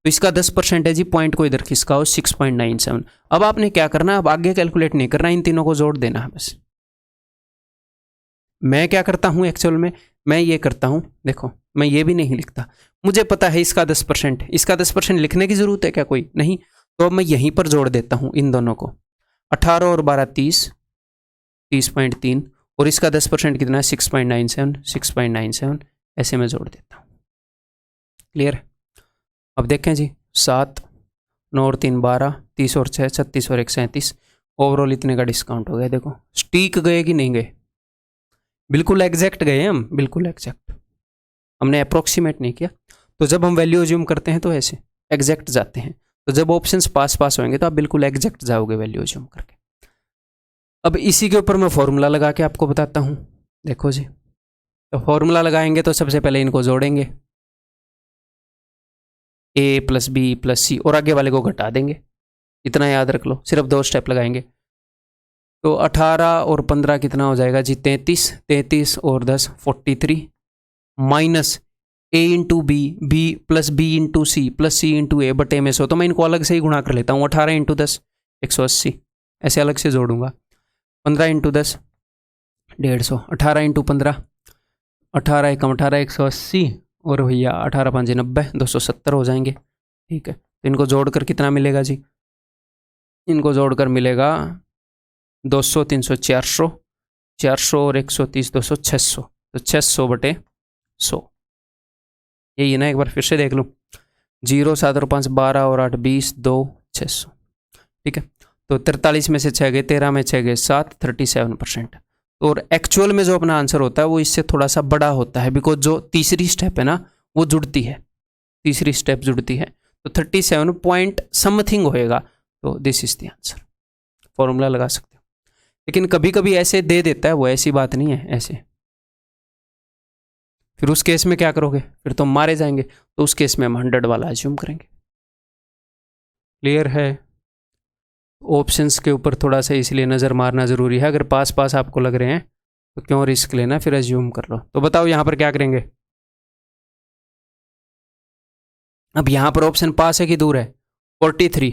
इसका 10% है जी, पॉइंट को इधर खिसकाओ 6.97। अब आपने क्या करना, अब आगे कैलकुलेट नहीं करना, इन तीनों को जोड़ देना है बस। मैं क्या करता हूं एक्चुअल में, मैं ये करता हूं, देखो मैं ये भी नहीं लिखता, मुझे पता है इसका 10%, इसका 10% लिखने की जरूरत है क्या कोई, नहीं। तो अब मैं यहीं पर जोड़ देता हूं इन दोनों को, 18 और 12 30, 30.3, और इसका 10% कितना है 6.97, 6.97, ऐसे मैं जोड़ देता हूं। क्लियर? अब देखें जी, 7, 9 और 3 12, 30 और 6 36 और 1 37, ओवरऑल इतने का डिस्काउंट हो गया। देखो स्टीक गए कि नहीं गए, बिल्कुल एग्जैक्ट गए हम, बिल्कुल एग्जैक्ट, हमने अप्रोक्सीमेट नहीं किया। तो जब हम वैल्यू अज्यूम करते हैं तो ऐसे एग्जैक्ट जाते हैं, तो जब ऑप्शंस पास होंगे तो आप बिल्कुल एग्जैक्ट जाओगे वैल्यू अज्यूम करके। अब इसी के ऊपर मैं फॉर्मूला लगा के आपको बताता हूं। देखो जी, तो फॉर्मूला लगाएंगे तो सबसे पहले इनको जोड़ेंगे, a + b + c, और आगे वाले को घटा देंगे, इतना याद रख लो, सिर्फ 2 स्टेप लगाएंगे। तो 18 और 15 कितना हो जाएगा जी, 33, 33 और 10 43, minus a × b, b + b × c + c × a बटे में 100। तो मैं इनको अलग से ही गुणा कर लेता हूँ, 18 × 10 180, ऐसे अलग से जोड़ूंगा। 15 × 10 150, 18 × 15 18 × 18 180, और भैया 18 × 5 90, 270 हो जाएंगे, ठीक है। तो इनको जोड़कर कितना मिलेगा जी, इनको जोड़कर मिलेगा 200 300 400, 400 और 130 200 600, तो 600 बटे 100, यही है ना। एक बार फिर से देख लूँ, 0 7 और 5 12 और 8 20 2 600, ठीक है। तो 43 में से 6 गए, 13 में 6 गए 7, 37%। और एक्चुअल में जो अपना आंसर होता है वो इससे थोड़ा सा बड़ा होता है, बिकॉज जो तीसरी स्टेप है ना वो जुड़ती है, तीसरी स्टेप जुड़ती है। तो 37 पॉइंट समथिंग होएगा, तो this is the answer. Formula लगा सकते हो, लेकिन कभी कभी ऐसे दे देता है वो, ऐसी बात नहीं है ऐसे। फिर उस केस में क्या करोगे, फिर तो मारे जाएंगे, तो उस केस में हम 100 वाला अज्यूम करेंगे। क्लियर है? ऑप्शंस के ऊपर थोड़ा सा इसलिए नज़र मारना ज़रूरी है, अगर पास पास आपको लग रहे हैं तो क्यों रिस्क लेना, फिर अज्यूम कर लो। तो बताओ यहाँ पर क्या करेंगे। अब यहाँ पर ऑप्शन पास है कि दूर है, 43।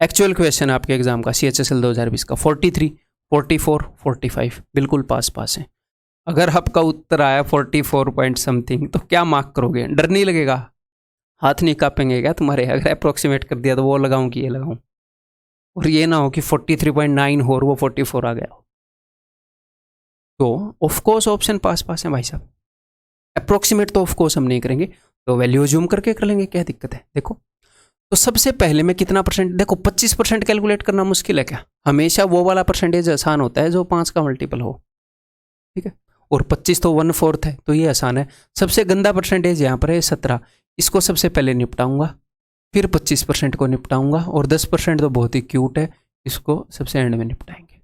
एक्चुअल क्वेश्चन आपके एग्जाम का CHSL 2020 का 43, 44, 45 बिल्कुल पास पास है। अगर आपका उत्तर आया 44 पॉइंट समथिंग तो क्या मार्क करोगे? डर नहीं लगेगा? हाथ नहीं कांपेंगे क्या तुम्हारे? अगर अप्रोक्सीमेट कर दिया तो वो लगाऊं कि ये लगाऊं, और ये ना हो कि 43.9 हो और वो 44 आ गया हो। तो ऑफ कोर्स ऑप्शन पास पास है भाई साहब। अप्रोक्सीमेट तो ऑफ कोर्स हम नहीं करेंगे, तो वैल्यू जूम करके कर लेंगे, क्या दिक्कत है। देखो तो सबसे पहले मैं कितना परसेंट, देखो 25% कैलकुलेट करना मुश्किल है क्या? हमेशा वो वाला परसेंटेज आसान होता है जो 5 का मल्टीपल हो, ठीक है। और 25 तो 1/4 है, तो ये आसान है। सबसे गंदा परसेंटेज यहाँ पर है 17, इसको सबसे पहले निपटाऊंगा, फिर 25% को निपटाऊंगा, और 10% तो बहुत ही क्यूट है, इसको सबसे एंड में निपटाएंगे।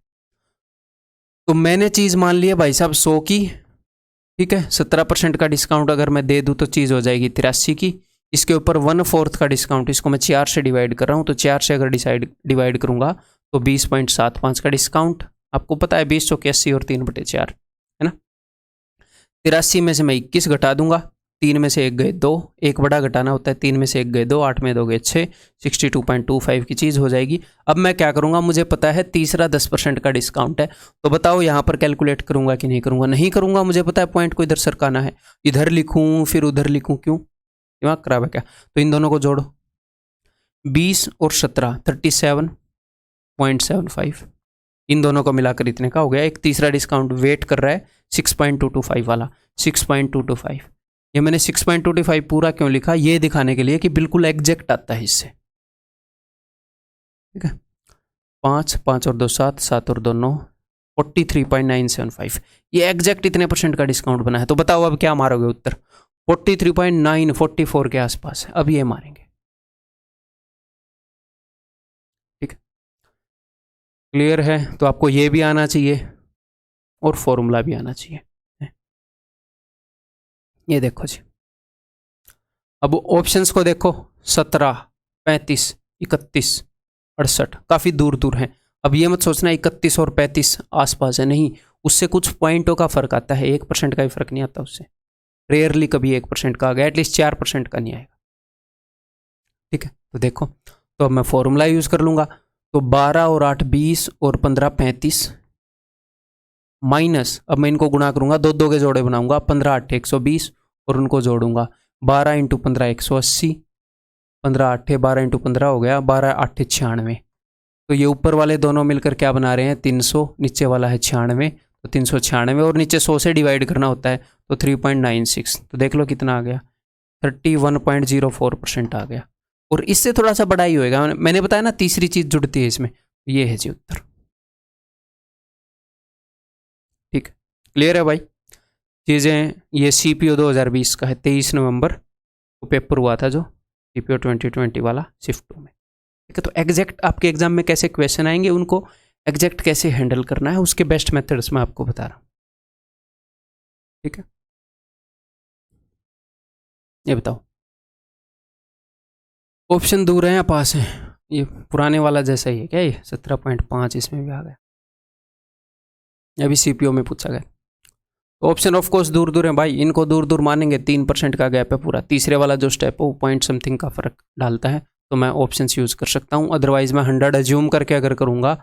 तो मैंने चीज़ मान ली है भाई साहब 100 की, ठीक है। 17% का डिस्काउंट अगर मैं दे दूँ तो चीज़ हो जाएगी 83 की। इसके ऊपर 1/4 का डिस्काउंट, इसको मैं 4 से डिवाइड कर रहा हूँ, तो 4 से अगर डिवाइड करूँगा तो 20.75 का डिस्काउंट। आपको पता है 20 चौके 80 और 3/4 है ना। 83 में से मैं 21 घटा दूंगा, 3 में से 1 गए 2, एक बड़ा घटाना होता है, 3 में से 1 गए 2, 8 में 2 गए 6, 62.25 की चीज़ हो जाएगी। अब मैं क्या करूँगा, मुझे पता है तीसरा 10% का डिस्काउंट है, तो बताओ यहाँ पर कैलकुलेट करूँगा कि नहीं करूँगा? नहीं करूँगा, मुझे पता है पॉइंट को इधर सरकाना है, इधर लिखूँ फिर उधर लिखूँ, क्यों? दिमाग खराब है क्या? तो इन दोनों को जोड़ो, 20 और 17 37.75, इन दोनों को मिलाकर इतने का हो गया। एक तीसरा डिस्काउंट वेट कर रहा है 6.225 वाला, 6.225। ये मैंने 6.225 पूरा क्यों लिखा, ये दिखाने के लिए कि बिल्कुल एग्जैक्ट आता है इससे, ठीक है। 5, 5 और 2 7, 7 और 2 9, 43.975, ये एग्जैक्ट इतने परसेंट का डिस्काउंट बना है। तो बताओ अब क्या मारोगे उत्तर? 43.9, 44 के आसपास है। अब ये मारेंगे, ठीक है। क्लियर है? तो आपको ये भी आना चाहिए और फॉर्मूला भी आना चाहिए। ये देखो जी, अब ऑप्शंस को देखो, 17, 35, 31, 68 काफ़ी दूर दूर हैं। अब ये मत सोचना 31 और 35 आसपास है, नहीं, उससे कुछ पॉइंटों का फर्क आता है, 1% का भी फर्क नहीं आता उससे। रेयरली कभी 1% का आ गया, एटलीस्ट 4% का नहीं आएगा, ठीक है। तो देखो, तो अब मैं फॉर्मूला यूज़ कर लूँगा, तो 12 और 8 20 और 15 35 माइनस, अब मैं इनको गुणा करूँगा, 2 2 के जोड़े बनाऊंगा, 15 8 120 और उनको जोड़ूंगा, 12 × 15 180, 15 8 12 × 15 हो गया, 12 8 96। तो ये ऊपर वाले दोनों मिलकर क्या बना रहे हैं 300, नीचे वाला है 96, तो 396 और नीचे 100 से डिवाइड करना होता है, तो 3.96। तो देख लो कितना आ गया, 31.04% आ गया। और इससे थोड़ा सा बड़ा ही होएगा, मैंने बताया ना तीसरी चीज़ जुड़ती है इसमें, ये है जी उत्तर, ठीक। क्लियर है भाई चीज़ें? ये CPO 2020 का है, 23 नवंबर को पेपर हुआ था जो CPO 2020 वाला शिफ्ट 2 में, ठीक है। तो एग्जैक्ट आपके एग्जाम में कैसे क्वेश्चन आएंगे, उनको एग्जैक्ट कैसे हैंडल करना है, उसके बेस्ट मेथड्स मैं आपको बता रहा हूँ, ठीक है। ये बताओ, ऑप्शन दूर है या पास है? ये पुराने वाला जैसा ही है क्या? ये 17.5 इसमें भी आ गया, अभी CPO में पूछा गया। ऑप्शन ऑफ कोर्स दूर दूर है भाई, इनको दूर दूर मानेंगे, 3% का गैप है पूरा। तीसरे वाला जो स्टेप है वो पॉइंट समथिंग का फर्क डालता है, तो मैं ऑप्शन यूज़ कर सकता हूँ। अदरवाइज मैं 100 अज्यूम करके अगर करूँगा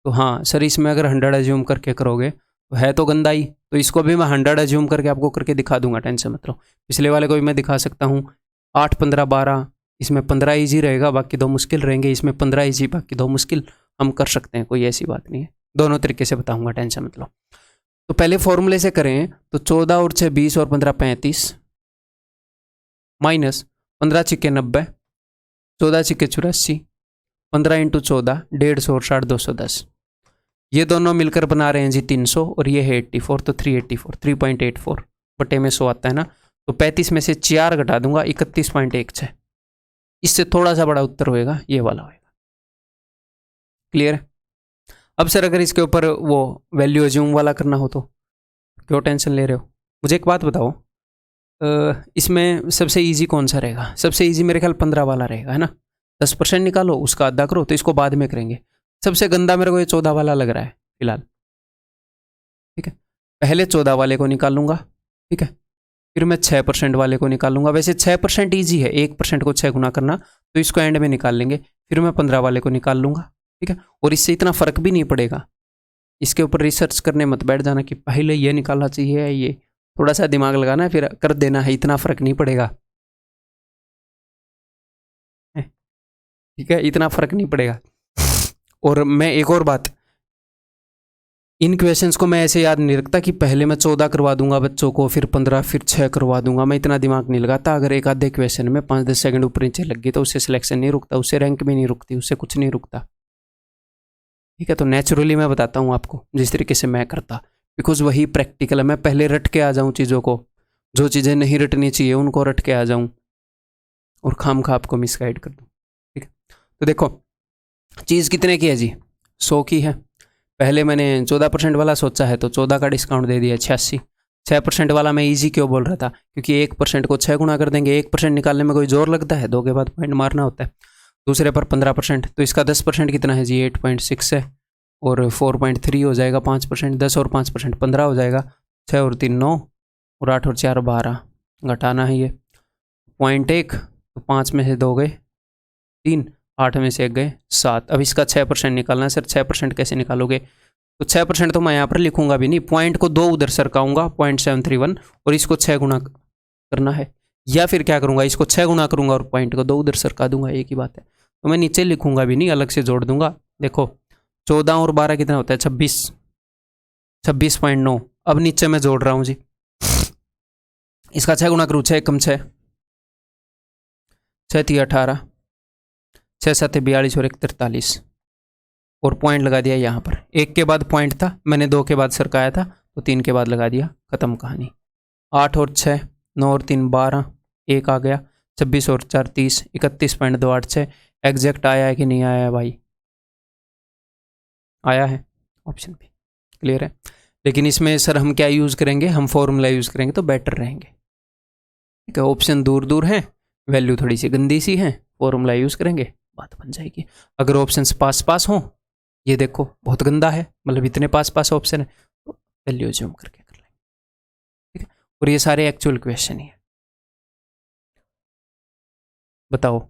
तो हाँ सर, इसमें अगर 100 अज्यूम करके करोगे तो है तो गंदा ही, तो इसको भी मैं 100 अज्यूम करके आपको करके दिखा दूंगा, टेंशन मत लो। पिछले वाले को भी मैं दिखा सकता हूँ, 8 15 12, इसमें 15 ईजी रहेगा, बाकी 2 मुश्किल रहेंगे, इसमें 15 ईजी बाकी 2 मुश्किल, हम कर सकते हैं, कोई ऐसी बात नहीं है। दोनों तरीके से बताऊँगा, टेंशन मत लो। तो पहले फॉर्मूले से करें तो 14 और 6 20 और 15 35 माइनस 15 छिक्के 90, 14 छिक्के 84, 15 × 14 150 और 60 210। ये दोनों मिलकर बना रहे हैं जी 300 और ये है 84, तो 384 3.84 बटे में 100 आता है ना। तो 35 में से 4 घटा दूंगा, 31.16। इससे थोड़ा सा बड़ा उत्तर होएगा, ये वाला होएगा। क्लियर है? अब सर अगर इसके ऊपर वो वैल्यू अज्यूम वाला करना हो तो क्यों टेंशन ले रहे हो? मुझे एक बात बताओ, इसमें सबसे इजी कौन सा रहेगा? सबसे इजी मेरे ख्याल 15 वाला रहेगा, है ना? 10% निकालो, उसका आधा करो, तो इसको बाद में करेंगे। सबसे गंदा मेरे को ये 14 वाला लग रहा है फिलहाल। ठीक है, पहले 14 वाले को निकालूंगा, ठीक है, फिर मैं 6% वाले को निकालूंगा। वैसे 6% ईजी है, 1% को 6 गुना करना, तो इसको एंड में निकाल लेंगे। फिर मैं 15 वाले को निकाल लूंगा, ठीक है। और इससे इतना फर्क भी नहीं पड़ेगा, इसके ऊपर रिसर्च करने मत बैठ जाना कि पहले ये निकालना चाहिए, ये थोड़ा सा दिमाग लगाना है फिर कर देना है, इतना फर्क नहीं पड़ेगा, ठीक है, इतना फर्क नहीं पड़ेगा। और मैं एक और बात, इन क्वेश्चंस को मैं ऐसे याद नहीं रखता कि पहले मैं 14 करवा दूंगा बच्चों को, फिर 15, फिर 6 करवा दूंगा, मैं इतना दिमाग नहीं लगाता। अगर एक आधे क्वेश्चन में 5-10 सेकंड ऊपर नीचे लग गई तो उससे सिलेक्शन नहीं रुकता, उससे रैंक भी नहीं रुकती, उससे कुछ नहीं रुकता, ठीक है। तो नेचुरली मैं बताता हूँ आपको जिस तरीके से मैं करता, बिकॉज वही प्रैक्टिकल है। मैं पहले रट के आ जाऊँ चीज़ों को, जो चीज़ें नहीं रटनी चाहिए उनको रट के आ जाऊँ और खाम खा आपको मिसगाइड कर दूँ, ठीक है। तो देखो चीज़ कितने की है जी? 100 की है। पहले मैंने 14% वाला सोचा है तो 14 का डिस्काउंट दे दिया, 86। 6% वाला मैं इजी क्यों बोल रहा था? क्योंकि 1% को 6 गुना कर देंगे। 1% निकालने में कोई जोर लगता है? 2 के बाद पॉइंट मारना होता है। दूसरे पर 15%, तो इसका 10% कितना है जी? 8.6 है, और 4.3 हो जाएगा 5%। 10 और 5% 15 हो जाएगा। 6 और 3 9, और 8 और 4 12, घटाना है ये 0.1, तो 5 में से 2 गए 3, 8 में से 1 गए 7। अब इसका 6% निकालना है। सर 6% कैसे निकालोगे? तो 6% तो मैं यहाँ पर लिखूंगा भी नहीं, पॉइंट को 2 उधर सरकाऊंगा 0.731, और इसको 6 गुना करना है। या फिर क्या करूंगा, इसको 6 गुना करूंगा और पॉइंट को 2 उधर सरका दूंगा, एक ही बात है। तो मैं नीचे लिखूंगा भी नहीं, अलग से जोड़ दूंगा। देखो 14 और 12 कितना होता है? 26, 26.9। अब नीचे मैं जोड़ रहा हूँ जी, इसका 6 गुना करूँ, 6 कम 6, 6 थी 18, 6 7 42 और 1 43, और पॉइंट लगा दिया यहाँ पर। 1 के बाद पॉइंट था, मैंने 2 के बाद सरकाया था, तो 3 के बाद लगा दिया, खत्म कहानी। 8 और 6, 9 और 3 12, 1 आ गया, 26 और 4 30, 31.286। एग्जैक्ट आया है कि नहीं आया है भाई? आया है, ऑप्शन बी। क्लियर है? लेकिन इसमें सर हम क्या यूज़ करेंगे? हम फॉर्मूला यूज़ करेंगे तो बेटर रहेंगे, ठीक है। ऑप्शन दूर दूर हैं, वैल्यू थोड़ी सी गंदी सी है, फॉर्मूला यूज़ करेंगे, बात बन जाएगी। अगर ऑप्शन पास पास हों, ये देखो बहुत गंदा है, मतलब इतने पास पास ऑप्शन है, तो वैल्यू जूम करके कर लेंगे, ठीक है। और ये सारे एक्चुअल क्वेश्चन ही है। बताओ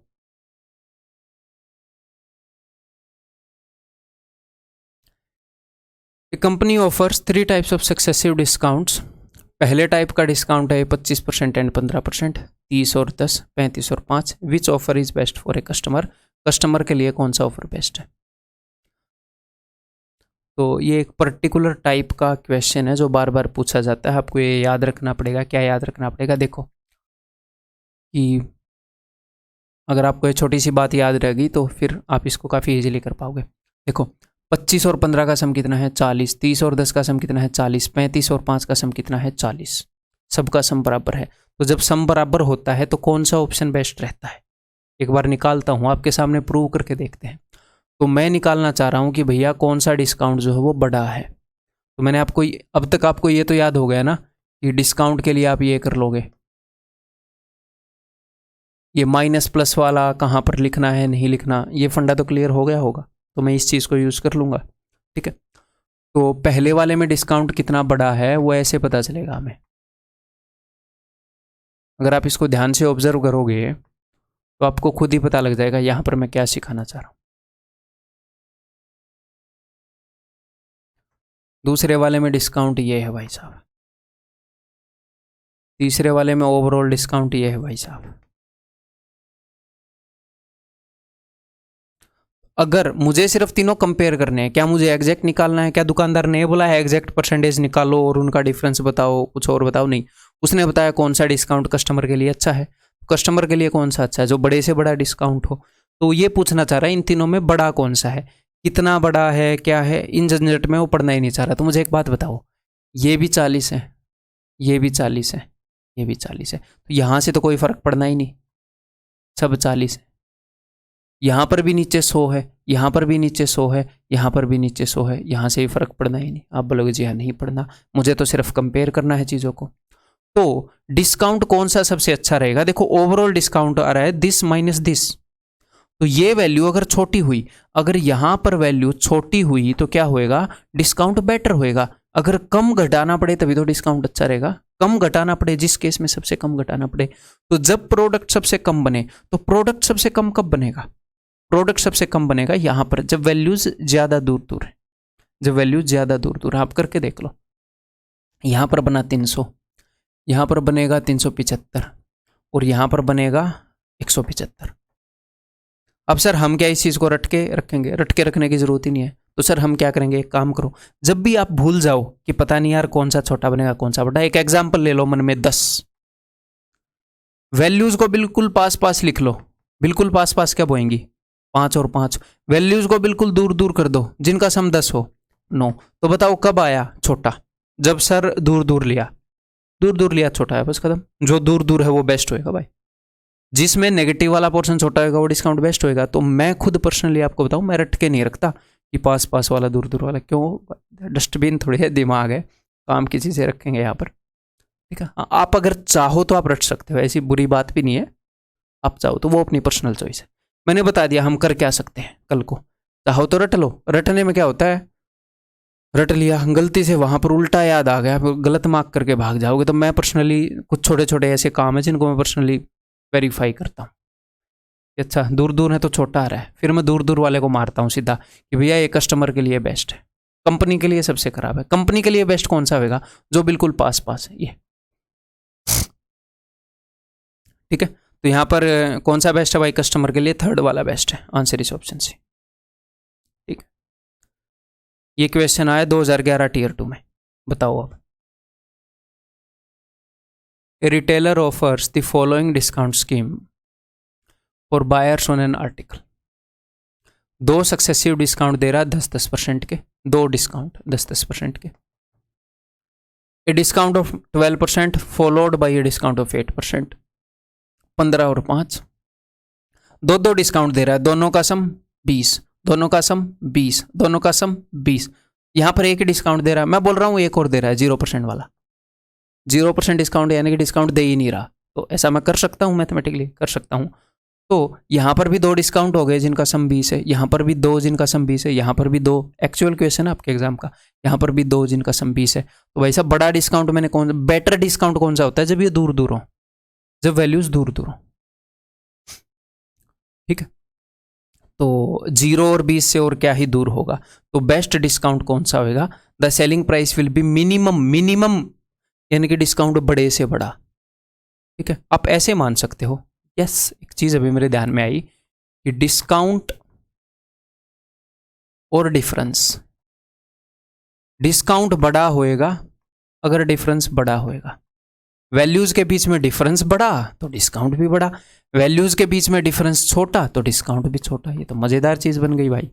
company offers 3 types of successive discounts. पहले टाइप का डिस्काउंट है 25% एंड 15%, 30 और 10, 35 और 5। Which offer is best for a customer? Customer के लिए कौन सा ऑफर बेस्ट है? तो ये एक पर्टिकुलर टाइप का क्वेश्चन है जो बार बार पूछा जाता है, आपको ये याद रखना पड़ेगा। क्या याद रखना पड़ेगा? देखो कि अगर आपको ये छोटी सी बात याद रहेगी तो फिर आप इसको काफ़ी इजीली कर पाओगे। देखो 25 और 15 का सम कितना है? 40। 30 और 10 का सम कितना है? 40। 35 और 5 का सम कितना है? 40। सबका सम बराबर है। तो जब सम बराबर होता है तो कौन सा ऑप्शन बेस्ट रहता है? एक बार निकालता हूँ, आपके सामने प्रूव करके देखते हैं। तो मैं निकालना चाह रहा हूँ कि भैया कौन सा डिस्काउंट जो है वो बड़ा है। तो मैंने आपको अब तक आपको ये तो याद हो गया ना कि डिस्काउंट के लिए आप ये कर लोगे, ये माइनस प्लस वाला कहाँ पर लिखना है नहीं लिखना, ये फंडा तो क्लियर हो गया होगा। तो मैं इस चीज़ को यूज़ कर लूँगा, ठीक है। तो पहले वाले में डिस्काउंट कितना बड़ा है वो ऐसे पता चलेगा हमें। अगर आप इसको ध्यान से ऑब्जर्व करोगे तो आपको खुद ही पता लग जाएगा यहाँ पर मैं क्या सिखाना चाह रहा हूँ। दूसरे वाले में डिस्काउंट ये है भाई साहब, तीसरे वाले में ओवरऑल डिस्काउंट ये है भाई साहब। अगर मुझे सिर्फ तीनों कंपेयर करने हैं, क्या मुझे एग्जैक्ट निकालना है? क्या दुकानदार ने बोला है एग्जैक्ट परसेंटेज निकालो और उनका डिफरेंस बताओ, कुछ और बताओ? नहीं, उसने बताया कौन सा डिस्काउंट कस्टमर के लिए अच्छा है। कस्टमर के लिए कौन सा अच्छा है? जो बड़े से बड़ा डिस्काउंट हो। तो ये पूछना चाह रहा है इन तीनों में बड़ा कौन सा है, कितना बड़ा है, क्या है, इन झंझट में वो पढ़ना ही नहीं चाह रहा। तो मुझे एक बात बताओ, ये भी 40 है, ये भी 40 है, ये भी 40 है, तो यहाँ से तो कोई फर्क पड़ना ही नहीं, सब 40 है। यहाँ पर भी नीचे 100 है, यहाँ पर भी नीचे 100 है, यहाँ पर भी नीचे 100 है, यहाँ से ही फर्क पड़ना ही नहीं। आप बोलोगे जी हाँ नहीं पड़ना, मुझे तो सिर्फ कंपेयर करना है चीज़ों को। तो डिस्काउंट कौन सा सबसे अच्छा रहेगा? देखो ओवरऑल डिस्काउंट आ रहा है दिस माइनस दिस, तो ये वैल्यू अगर छोटी हुई, अगर यहां पर वैल्यू छोटी हुई तो क्या होएगा? डिस्काउंट बेटर होएगा। अगर कम घटाना पड़े तभी तो डिस्काउंट अच्छा रहेगा। कम घटाना पड़े, जिस केस में सबसे कम घटाना पड़े, तो जब प्रोडक्ट सबसे कम बने, तो प्रोडक्ट सबसे कम कब बनेगा? प्रोडक्ट सबसे कम बनेगा यहां पर जब वैल्यूज ज्यादा दूर दूर है, जब वैल्यूज ज्यादा दूर दूर है। आप करके देख लो, यहां पर बना 300, यहां पर बनेगा 375 और यहां पर बनेगा 175। अब सर हम क्या इस चीज़ को रट के रखेंगे? रट के रखने की जरूरत ही नहीं है। तो सर हम क्या करेंगे, एक काम करो, जब भी आप भूल जाओ कि पता नहीं यार कौन सा छोटा बनेगा कौन सा बड़ा, एक एग्जाम्पल ले लो मन में 10, वैल्यूज को बिल्कुल पास पास लिख लो। बिल्कुल पास पास क्या बोएंगी? 5 और 5। वैल्यूज को बिल्कुल दूर दूर कर दो, जिनका सम 10 हो 9। तो बताओ कब आया छोटा? जब सर दूर दूर लिया, दूर दूर लिया छोटा है, बस खत्म। जो दूर दूर है वो बेस्ट होएगा भाई, जिसमें नेगेटिव वाला पोर्शन छोटा होगा वो डिस्काउंट बेस्ट होएगा। तो मैं खुद पर्सनली आपको बताऊं, मैं रट के नहीं रखता कि पास पास वाला दूर दूर वाला, क्यों? डस्टबिन थोड़ी है, दिमाग है, काम की चीज़ें रखेंगे यहाँ पर, ठीक है। आप अगर चाहो तो आप रट सकते हो, ऐसी बुरी बात भी नहीं है। आप चाहो तो, वो अपनी पर्सनल चॉइस है। मैंने बता दिया हम कर क्या सकते हैं कल को। चाहो तो रट लो। रटने में क्या होता है, रट लिया, गलती से वहाँ पर उल्टा याद आ गया, गलत मार्क करके भाग जाओगे। तो मैं पर्सनली कुछ छोटे छोटे ऐसे काम है जिनको मैं पर्सनली वेरीफाई करता हूँ। अच्छा दूर दूर है तो छोटा आ रहा है, फिर मैं दूर दूर वाले को मारता हूँ सीधा कि भैया ये कस्टमर के लिए बेस्ट है, कंपनी के लिए सबसे खराब है। कंपनी के लिए बेस्ट कौन सा होगा? जो बिल्कुल पास पास है, ये ठीक है। तो यहाँ पर कौन सा बेस्ट है भाई? कस्टमर के लिए थर्ड वाला बेस्ट है। आंसर इस ऑप्शन से, ठीक है। ये क्वेश्चन आया 2011 टीयर 2 में। बताओ अब, a retailer offers the following discount scheme for buyers on an article. 2 successive discount दे रहा है 10-10% के, 2 डिस्काउंट 10-10% के। A discount of 12% followed by a discount of 8%, 15 और 5। 2 डिस्काउंट दे रहा है, दोनों का सम 20, दोनों का सम 20, दोनों का सम 20। यहां पर एक ही डिस्काउंट दे रहा है, मैं बोल रहा हूं एक और दे रहा है 0% वाला। 0% डिस्काउंट यानी कि डिस्काउंट दे ही नहीं रहा। तो ऐसा मैं कर सकता हूं, मैथमेटिकली कर सकता हूं। तो यहां पर भी 2 डिस्काउंट हो गए जिनका सम 20 है, यहां पर भी 2 जिनका सम 20 है, यहां पर भी 2। एक्चुअल क्वेश्चन है आपके एग्जाम का, यहां पर भी 2 जिनका सम 20 है। तो भाई साहब बड़ा डिस्काउंट मैंने कौन, बेटर डिस्काउंट कौन सा होता है? जब ये दूर दूर हो, जब वैल्यूज दूर दूर हो, ठीक है। तो 0 और 20 से और क्या ही दूर होगा। तो बेस्ट डिस्काउंट कौन सा होगा? The selling price will be minimum, minimum यानी कि डिस्काउंट बड़े से बड़ा, ठीक है। आप ऐसे मान सकते हो। यस, एक चीज अभी मेरे ध्यान में आई कि डिस्काउंट और डिफरेंस, डिस्काउंट बड़ा होएगा अगर डिफरेंस बड़ा होएगा। वैल्यूज के बीच में डिफरेंस बड़ा तो डिस्काउंट भी बड़ा, वैल्यूज के बीच में डिफरेंस छोटा तो डिस्काउंट भी छोटा। ये तो मजेदार चीज बन गई भाई।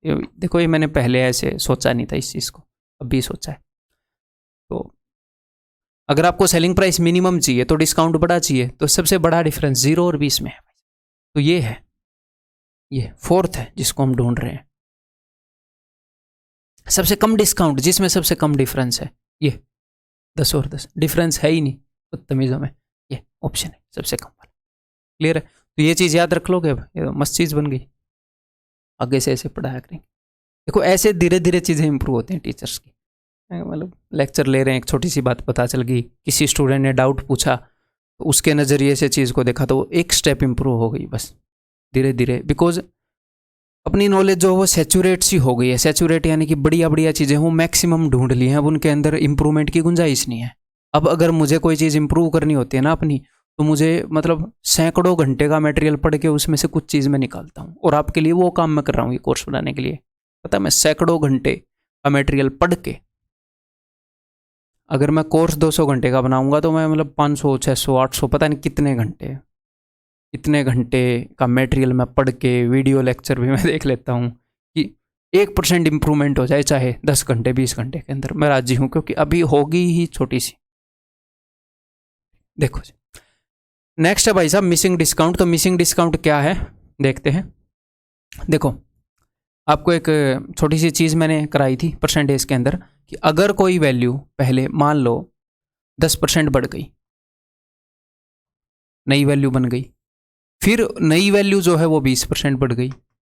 देखो ये मैंने पहले ऐसे सोचा नहीं था इस चीज को, अभी सोचा है। तो अगर आपको सेलिंग प्राइस मिनिमम चाहिए तो डिस्काउंट बड़ा चाहिए, तो सबसे बड़ा डिफरेंस 0 और 20 में है। तो ये है, ये 4th है जिसको हम ढूंढ रहे हैं। सबसे कम डिस्काउंट जिसमें सबसे कम डिफरेंस है, ये 10 और 10, डिफरेंस है ही नहीं बदतमीजों में, ये ऑप्शन है सबसे कम वाला। क्लियर है? तो ये चीज़ याद रख लोगे, अब ये मस्त चीज़ बन गई। आगे से ऐसे पढ़ाया करेंगे। देखो ऐसे धीरे धीरे चीज़ें इंप्रूव होती हैं टीचर्स की। मतलब लेक्चर ले रहे हैं, एक छोटी सी बात पता चल गई, किसी स्टूडेंट ने डाउट पूछा तो उसके नज़रिए से चीज़ को देखा तो एक स्टेप इंप्रूव हो गई बस धीरे धीरे। बिकॉज अपनी नॉलेज जो वो सैचुरेट सी हो गई है। सैचुरेट यानी कि बढ़िया बढ़िया चीज़ें वो मैक्सिमम ढूंढ ली हैं, अब उनके अंदर इंप्रूवमेंट की गुंजाइश नहीं है। अब अगर मुझे कोई चीज़ इंप्रूव करनी होती है ना अपनी, तो मुझे मतलब सैकड़ों घंटे का मटेरियल पढ़ के उसमें से कुछ चीज़ मैं निकालता हूँ। और आपके लिए वो काम मैं कर रहा हूँ ये कोर्स बनाने के लिए। पता है, मैं सैकड़ों घंटे का मटेरियल पढ़ के, अगर मैं कोर्स 200 घंटे का बनाऊंगा तो मैं मतलब 500, 600, 800 पता नहीं कितने घंटे, इतने घंटे का मटेरियल मैं पढ़ के, वीडियो लेक्चर भी मैं देख लेता हूँ कि 1% इंप्रूवमेंट हो जाए, चाहे 10 घंटे 20 घंटे के अंदर, मैं राजी हूँ, क्योंकि अभी होगी ही छोटी सी। देखो जी, नेक्स्ट है भाई साहब मिसिंग डिस्काउंट। तो मिसिंग डिस्काउंट क्या है देखते हैं। देखो, आपको एक छोटी सी चीज़ मैंने कराई थी परसेंटेज के अंदर कि अगर कोई वैल्यू पहले मान लो 10% बढ़ गई, नई वैल्यू बन गई, फिर नई वैल्यू जो है वो 20% बढ़ गई,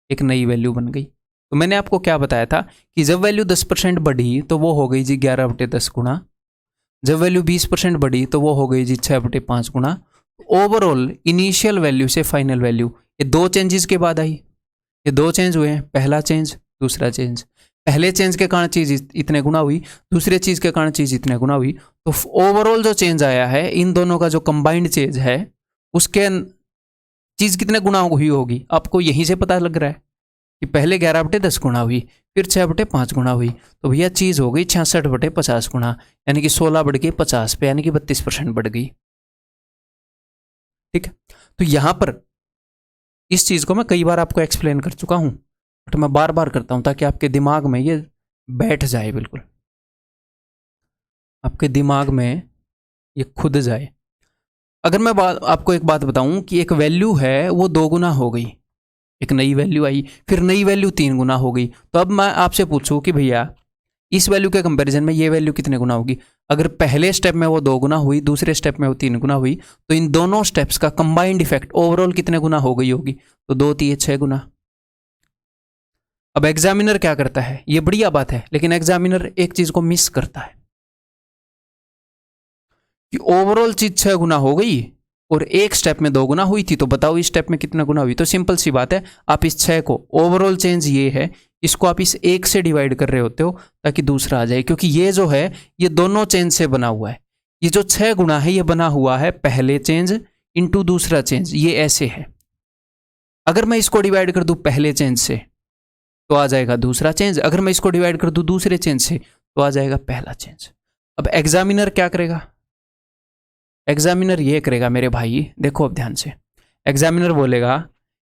एक नई वैल्यू बन गई। तो मैंने आपको क्या बताया था कि जब वैल्यू 10% बढ़ी तो वो हो गई जी 11/10 गुना, जब वैल्यू 20% बढ़ी तो वो हो गई जी 6/5 गुना। ओवरऑल इनिशियल वैल्यू से फाइनल वैल्यू, ये दो चेंजेस के बाद आई, ये दो चेंज हुए हैं, पहला चेंज दूसरा चेंज। पहले चेंज के कारण चीज इतने गुना हुई, दूसरे चीज के कारण चीज इतने गुना हुई। तो ओवरऑल जो चेंज आया है इन दोनों का जो कंबाइंड चेंज है उसके चीज कितने गुना हुई होगी, आपको यहीं से पता लग रहा है कि पहले 11/10 गुना हुई, फिर 6/5 गुना हुई, तो भैया चीज हो गई 66/50 गुना, यानी कि 16 बढ़ के 50 पे, यानी कि 32% बढ़ गई। ठीक है, तो यहां पर इस चीज को मैं कई बार आपको एक्सप्लेन कर चुका हूं, बट मैं बार बार करता हूं ताकि आपके दिमाग में ये बैठ जाए, बिल्कुल आपके दिमाग में ये खुद जाए। अगर मैं आपको एक बात बताऊं कि एक वैल्यू है वो 2 गुना हो गई, एक नई वैल्यू आई, फिर नई वैल्यू 3 गुना हो गई, तो अब मैं आपसे पूछूं कि भैया इस वैल्यू के कंपैरिजन में ये वैल्यू कितने गुना होगी। अगर पहले स्टेप में वो 2 गुना हुई, दूसरे स्टेप में वो 3 गुना हुई, तो इन दोनों स्टेप्स का कंबाइंड इफेक्ट ओवरऑल कितने गुना हो गई होगी, तो 2 3 6 गुना। अब एग्जामिनर क्या करता है, ये बढ़िया बात है, लेकिन एग्जामिनर एक चीज को मिस करता है कि ओवरऑल चीज 6 गुना हो गई और एक स्टेप में 2 गुना हुई थी, तो बताओ इस स्टेप में कितना गुना हुई। तो सिंपल सी बात है, आप इस 6 को, ओवरऑल चेंज ये है, इसको आप इस 1 से डिवाइड कर रहे होते हो ताकि दूसरा आ जाए, क्योंकि ये जो है ये दोनों चेंज से बना हुआ है। ये जो 6 गुना है ये बना हुआ है पहले चेंज इंटू दूसरा चेंज, ये ऐसे है। अगर मैं इसको डिवाइड कर दूं पहले चेंज से तो आ जाएगा दूसरा चेंज, अगर मैं इसको डिवाइड कर दूं दूसरे चेंज से तो आ जाएगा पहला चेंज। अब एग्जामिनर क्या करेगा, एग्जामिनर ये करेगा मेरे भाई, देखो अब ध्यान से, एग्जामिनर बोलेगा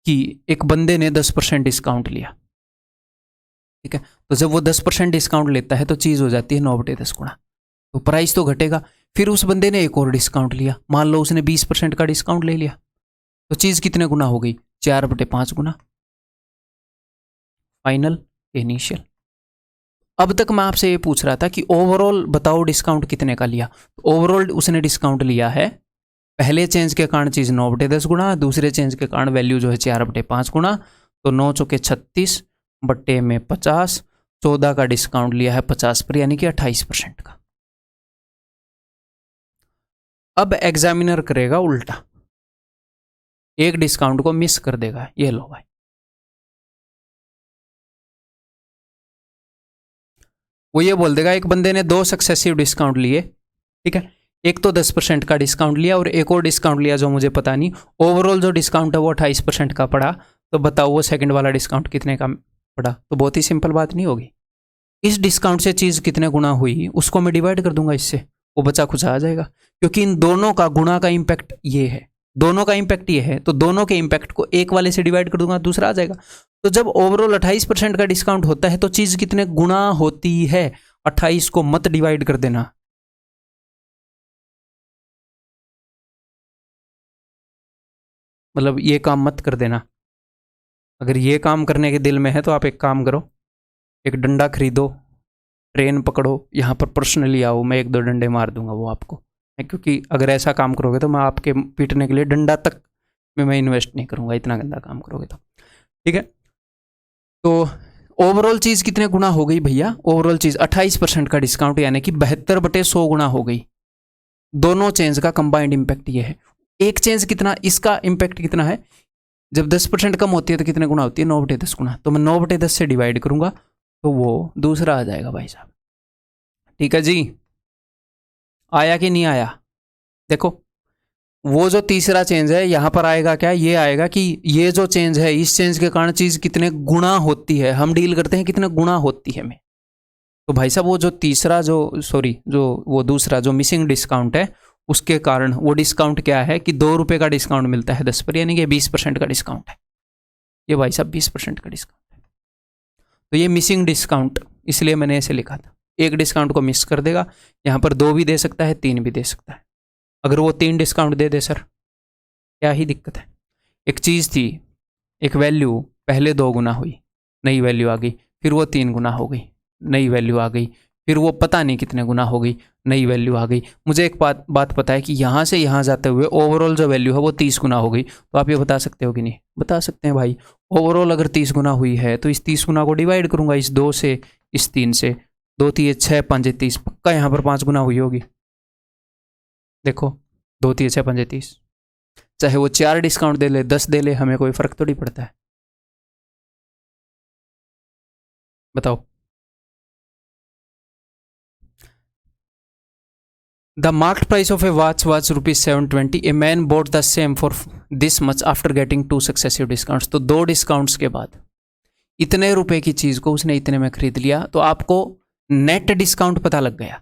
कि एक बंदे ने 10% डिस्काउंट लिया, ठीक है, तो जब वो 10% डिस्काउंट लेता है तो चीज हो जाती है 9/10 गुना, तो प्राइस तो घटेगा। फिर उस बंदे ने एक और डिस्काउंट लिया, मान लो उसने 20% का डिस्काउंट ले लिया, तो चीज कितने गुना हो गई, 4/5 गुना। Final initial. अब तक मैं आपसे ये पूछ रहा था कि ओवरऑल बताओ डिस्काउंट कितने का लिया, तो ओवरऑल उसने डिस्काउंट लिया है, पहले चेंज के कारण चीज 9/10 गुना, दूसरे चेंज के कारण वैल्यू जो है 4/5 गुना, तो 9 चौके 36 बट्टे में 50, 14 का डिस्काउंट लिया है 50 पर, यानी कि 28% का। अब एग्जामिनर करेगा उल्टा, एक डिस्काउंट को मिस कर देगा, ये लो भाई, वो ये बोल देगा एक बंदे ने 2 सक्सेसिव डिस्काउंट लिए, ठीक है, एक तो 10% का डिस्काउंट लिया और एक और डिस्काउंट लिया जो मुझे पता नहीं, ओवरऑल जो डिस्काउंट है वो 28% का पड़ा, तो बताओ वो सेकंड वाला डिस्काउंट कितने का पड़ा। तो बहुत ही सिंपल बात नहीं होगी, इस डिस्काउंट से चीज़ कितने गुना हुई उसको मैं डिवाइड कर दूंगा इससे, वो बचा खुचा आ जाएगा, क्योंकि इन दोनों का गुणा का इंपैक्ट ये है, दोनों का इंपैक्ट ये है, तो दोनों के इंपैक्ट को एक वाले से डिवाइड कर दूंगा, दूसरा आ जाएगा। तो जब ओवरऑल 28% का डिस्काउंट होता है तो चीज कितने गुना होती है, 28 को मत डिवाइड कर देना, मतलब ये काम मत कर देना। अगर ये काम करने के दिल में है तो आप एक काम करो, एक डंडा खरीदो, ट्रेन पकड़ो, यहाँ पर पर्सनली आओ, मैं 1 2 डंडे मार दूंगा वो आपको, क्योंकि अगर ऐसा काम करोगे तो मैं आपके पीटने के लिए डंडा तक में मैं इन्वेस्ट नहीं करूंगा, इतना गंदा काम करोगे तो। ठीक है, तो ओवरऑल चीज कितने गुना हो गई भैया, ओवरऑल चीज 28% का डिस्काउंट, यानी कि 72/100 गुना हो गई। दोनों चेंज का कंबाइंड इंपैक्ट ये है। एक चेंज कितना, इसका इंपैक्ट कितना है, जब 10% कम होती है तो कितने गुना होती है, 9/10 गुना, तो मैं 9/10 से डिवाइड करूंगा तो वो दूसरा आ जाएगा भाई साहब। ठीक है जी, आया कि नहीं आया, देखो वो जो तीसरा चेंज है यहां पर आएगा क्या, ये आएगा कि ये जो चेंज है इस चेंज के कारण चीज कितने गुना होती है, हम डील करते हैं कितने गुना होती है में। तो भाई साहब वो जो तीसरा जो जो वो दूसरा जो मिसिंग डिस्काउंट है उसके कारण वो डिस्काउंट क्या है कि 2 रुपए का डिस्काउंट मिलता है 10 पर, यानी कि 20% का डिस्काउंट है, ये भाई साहब 20% का डिस्काउंट है। तो ये मिसिंग डिस्काउंट इसलिए मैंने ऐसे लिखा था, एक डिस्काउंट को मिस कर देगा, यहाँ पर 2 भी दे सकता है 3 भी दे सकता है। अगर वो 3 डिस्काउंट दे दे सर क्या ही दिक्कत है, एक चीज़ थी, एक वैल्यू पहले 2 गुना हुई, नई वैल्यू आ गई, फिर वो 3 गुना हो गई, नई वैल्यू आ गई, फिर वो पता नहीं कितने गुना हो गई, नई वैल्यू आ गई। मुझे एक बात पता है कि यहाँ से यहाँ जाते हुए ओवरऑल जो वैल्यू है वो 30 गुना हो गई। तो आप ये बता सकते हो कि नहीं? बता सकते हैं भाई। ओवरऑल अगर 30 गुना हुई है तो इस 30 गुना को डिवाइड करूंगा इस 2 से, इस 3 से, 2 3 6 5 30, पक्का यहाँ पर 5 गुना हुई होगी। देखो 2 3 6 5 30, चाहे वो 4 डिस्काउंट दे ले, 10 दे ले, हमें कोई फर्क तो नहीं पड़ता है। बताओ। The marked price of a watch was ₹720. A man bought the same for this much after getting 2 successive discounts. तो 2 डिस्काउंट्स के बाद इतने रुपए की चीज को उसने इतने में खरीद लिया। तो आपको नेट डिस्काउंट पता लग गया।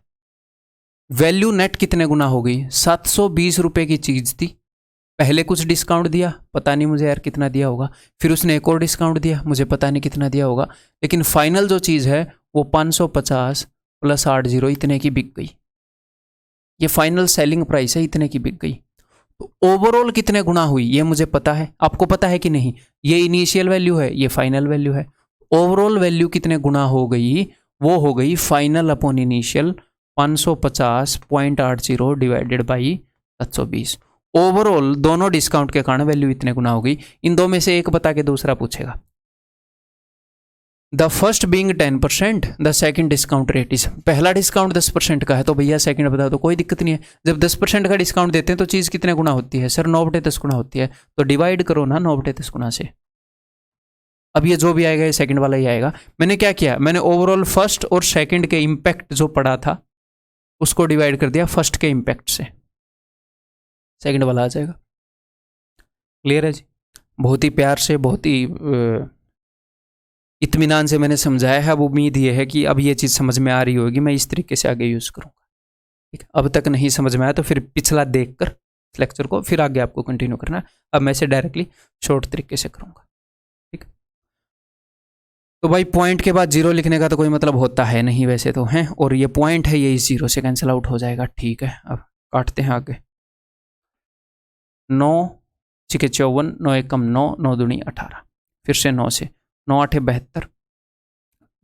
वैल्यू नेट कितने गुना हो गई? 720 रुपए की चीज थी, पहले कुछ डिस्काउंट दिया, पता नहीं मुझे यार कितना दिया होगा, फिर उसने एक और डिस्काउंट दिया, मुझे पता नहीं कितना दिया होगा, लेकिन फाइनल जो चीज है वो 550 + 80 इतने की बिक गई। ये फाइनल सेलिंग प्राइस है, इतने की बिक गई। तो ओवरऑल कितने गुना हुई ये मुझे पता है, आपको पता है कि नहीं? ये इनिशियल वैल्यू है, ये फाइनल वैल्यू है। ओवरऑल वैल्यू कितने गुना हो गई? वो हो गई final upon initial 550.80 divided by 720। Overall दोनों डिस्काउंट के कारण वैल्यू इतने गुना हो गई। इन दो में से एक बता के दूसरा पूछेगा। The first being 10%, the second discount rate is. पहला डिस्काउंट 10% का है तो भैया सेकंड बता दो, कोई दिक्कत नहीं है। जब 10% का डिस्काउंट देते हैं तो चीज़ कितने गुना होती है? सर 9/10 गुना होती है। तो डिवाइड करो ना 9/10 गुना से। अब ये जो भी आएगा ये सेकंड वाला ही आएगा। मैंने क्या किया? मैंने ओवरऑल फर्स्ट और सेकंड के इम्पैक्ट जो पड़ा था उसको डिवाइड कर दिया फर्स्ट के इम्पैक्ट से, सेकंड वाला आ जाएगा। क्लियर है जी? बहुत ही प्यार से, बहुत ही इत्मीनान से मैंने समझाया है। अब उम्मीद ये है कि अब ये चीज़ समझ में आ रही होगी, मैं इस तरीके से आगे यूज़ करूँगा। ठीक है, अब तक नहीं समझ में आया तो फिर पिछला देखकर लेक्चर को फिर आगे आपको कंटिन्यू करना है। अब मैं इसे डायरेक्टली शॉर्ट तरीके से करूँगा। ठीक है, तो भाई पॉइंट के बाद 0 लिखने का तो कोई मतलब होता है नहीं वैसे तो, हैं, और ये पॉइंट है ये इस 0 से कैंसिल आउट हो जाएगा। ठीक है, अब काटते हैं आगे। 9 × 54, 9 × 9, 9 × 2 = 18। फिर से 9 से, 9 × 8 = 72,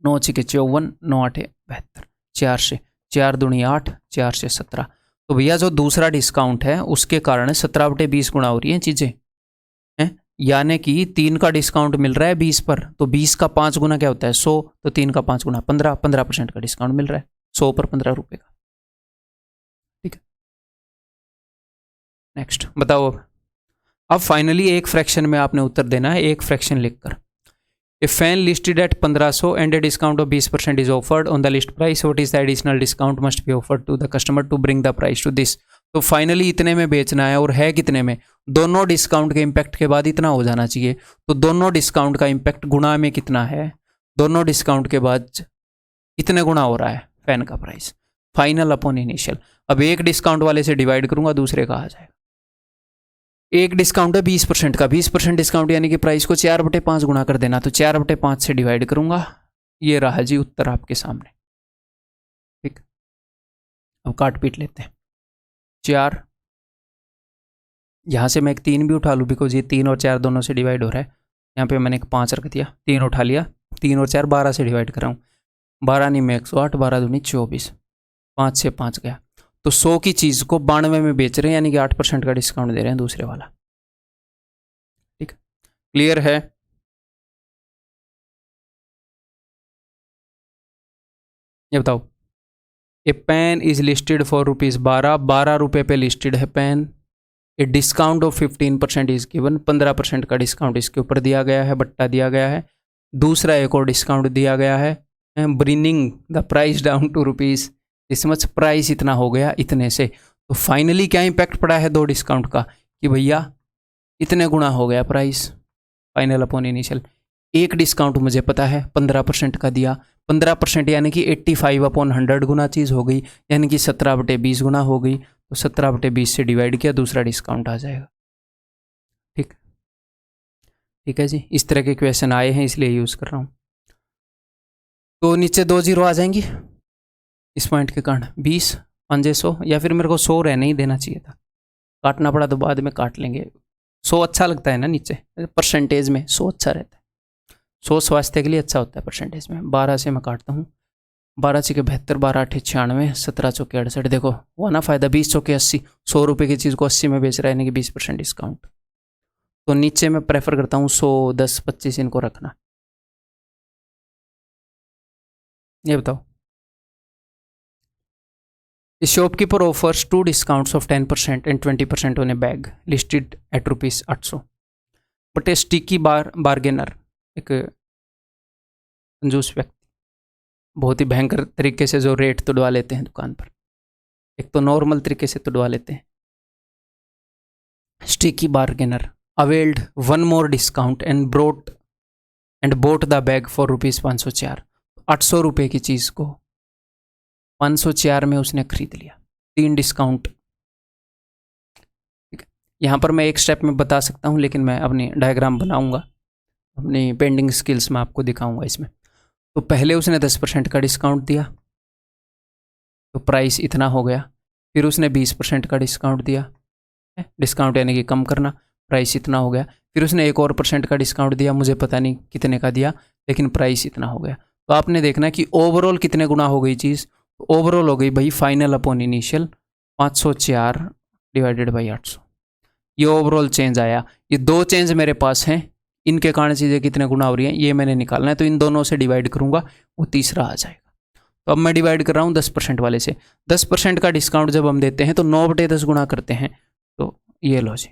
9 × 54, 9 × 8 = 72, 4 से, 4 × 2 = 8, 4 से 17। तो भैया जो दूसरा डिस्काउंट है उसके कारण 17/20 गुना हो रही हैं चीज़ें, हैं, यानी कि 3 का डिस्काउंट मिल रहा है 20 पर, तो 20 का 5 गुना क्या होता है? 100, तो 3 का 5 गुना 15, 15% का डिस्काउंट मिल रहा है 100 पर 15 रुपये का। ठीक है, नेक्स्ट बताओ। अब फाइनली एक फ्रैक्शन में आपने उत्तर देना है, एक फ्रैक्शन लिखकर। A fan listed at 1500 and a discount of 20% is offered on the list price. What is the additional discount must be offered to the customer to bring the price to this? तो finally इतने में बेचना है और है कितने में? दोनों डिस्काउंट के इम्पैक्ट के बाद इतना हो जाना चाहिए। तो दोनों डिस्काउंट का इम्पैक्ट गुणा में कितना है? दोनों डिस्काउंट के बाद इतने गुणा हो रहा है फैन का प्राइस, फाइनल अपॉन इनिशियल। अब एक डिस्काउंट वाले से डिवाइड करूंगा, दूसरे का आ जाएगा। एक डिस्काउंट है 20% का, 20% डिस्काउंट यानी कि प्राइस को 4/5 गुना कर देना, तो 4/5 से डिवाइड करूंगा। ये रहा जी उत्तर आपके सामने। ठीक, अब काट पीट लेते हैं। 4, यहाँ से मैं एक 3 भी उठा लूँ बिकॉज ये 3 और 4 दोनों से डिवाइड हो रहा है। यहाँ पे मैंने एक 5 रख दिया, 3 उठा लिया, 3 और 4 12 से डिवाइड कर रहा हूँ। 12 नहीं में 108, 12 दूनी 24, 5 से 5 गया। तो 100 की चीज़ को 92 में बेच रहे हैं, यानी कि 8% का डिस्काउंट दे रहे हैं दूसरे वाला। ठीक, क्लियर है? ये बताओ। A pen is listed for ₹12, 12 रुपये पे लिस्टेड है pen. A discount of 15% is given, 15% का डिस्काउंट इसके ऊपर दिया गया है, बट्टा दिया गया है। दूसरा एक और डिस्काउंट दिया गया है, bringing the price down to ₹, इस मच प्राइस इतना हो गया इतने से। तो फाइनली क्या इम्पैक्ट पड़ा है दो डिस्काउंट का कि भैया इतने गुना हो गया प्राइस, फाइनल अपॉन इनिशियल। एक डिस्काउंट मुझे पता है 15% का दिया, 15% यानी कि 85/100 गुना चीज़ हो गई, यानी कि 17/20 गुना हो गई। तो 17/20 से डिवाइड किया, दूसरा डिस्काउंट आ जाएगा। ठीक, ठीक है जी, इस तरह के क्वेश्चन आए हैं इसलिए यूज़ कर रहा हूँ। तो नीचे 2 0 आ जाएंगी इस पॉइंट के कारण। 20 5 100, या फिर मेरे को 100 रहने ही देना चाहिए था, काटना पड़ा तो बाद में काट लेंगे। 100 अच्छा लगता है ना, नीचे परसेंटेज में 100 अच्छा रहता है। 100 स्वास्थ्य के लिए अच्छा होता है परसेंटेज में। 12 से मैं काटता हूँ, 12 × 72, 12 × 8 = 96, 17 × 4 = 68। देखो हुआ ना फायदा, 20 × 4 = 80, 100 रुपये की चीज़ को 80 में बेच रहा है, यानी कि 20% डिस्काउंट। तो नीचे मैं प्रेफर करता हूँ 100, 10, 25 इनको रखना। ये बताओ, The shopkeeper offers 2 discounts of 10% and 20% on a bag listed at rupees 800. But a sticky bargainer, एक कंजूस व्यक्ति, बहुत ही भयंकर तरीके से जो रेट तुड़वा लेते हैं दुकान पर। एक तो नॉर्मल तरीके से तुड़वा लेते हैं। Sticky bargainer availed one more discount and bought the bag for rupees 504. 800 रुपये की चीज़ को 504 में उसने खरीद लिया, 3 डिस्काउंट। ठीक है, यहाँ पर मैं एक स्टेप में बता सकता हूँ, लेकिन मैं अपनी डायग्राम बनाऊंगा, अपनी पेंडिंग स्किल्स में आपको दिखाऊंगा इसमें। तो पहले उसने 10% का डिस्काउंट दिया, तो प्राइस इतना हो गया। फिर उसने 20% का डिस्काउंट दिया, डिस्काउंट यानी कि कम करना, प्राइस इतना हो गया। फिर उसने 1 और % का डिस्काउंट दिया, मुझे पता नहीं कितने का दिया, लेकिन प्राइस इतना हो गया। तो आपने देखना कि ओवरऑल कितने गुना हो गई चीज़। ओवरऑल हो गई भाई फाइनल अपॉन इनिशियल 504 / 800। ये ओवरऑल चेंज आया। ये 2 चेंज मेरे पास हैं, इनके कारण चीज़ें कितने गुना हो रही हैं ये मैंने निकालना है। तो इन दोनों से डिवाइड करूंगा, वो तीसरा आ जाएगा। तो अब मैं डिवाइड कर रहा हूँ 10% वाले से। 10% का डिस्काउंट जब हम देते हैं तो 9/10 गुना करते हैं। तो ये लो जी,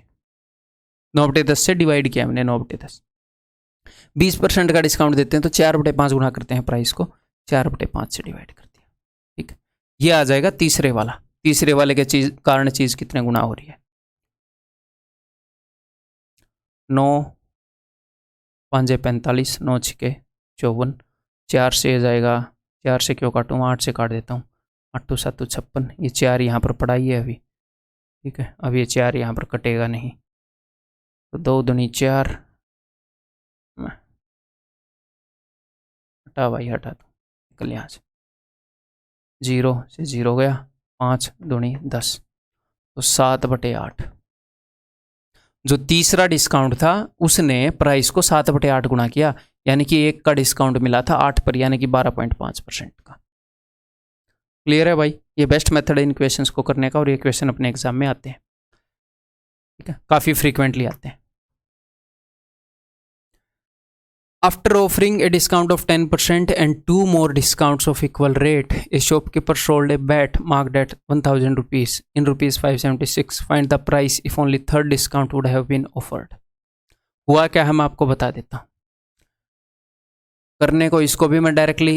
9/10 से डिवाइड किया हमने, 9/10। 20% का डिस्काउंट देते हैं तो 4/5 गुना करते हैं प्राइस को, 4/5 से डिवाइड कर दिया। ठीक है, ये आ जाएगा तीसरे वाला। तीसरे वाले के कारण चीज़ कितने गुना हो रही है। 9 5 × 45, 9 × 6 = 54, 4 से जाएगा, 4 से क्यों काटूँ, 8 से काट देता हूँ, 8 × 7 = 56। ये 4 यहाँ पर पड़ा ही है अभी। ठीक है, अब ये 4 यहाँ पर कटेगा नहीं, तो 2 दूनी 4, हटा भाई हटा, तो निकल यहाँ से, 0 से 0 गया, 5 दूनी 10, तो 7/8। जो तीसरा डिस्काउंट था उसने प्राइस को 7/8 गुना किया, यानी कि 1 का डिस्काउंट मिला था 8 पर, यानी कि 12.5% का। क्लियर है भाई, ये बेस्ट मेथड है इन क्वेश्चंस को करने का, और ये क्वेश्चन अपने एग्जाम में आते हैं। ठीक है, काफ़ी फ्रीक्वेंटली आते हैं। After offering a discount of 10% and 2 more discounts of equal rate, a shopkeeper sold a bat marked at 1000 rupees in rupees 576. Find the price if only third discount would have been offered. हुआ क्या है मैं आपको बता देता हूँ। करने को इसको भी मैं डायरेक्टली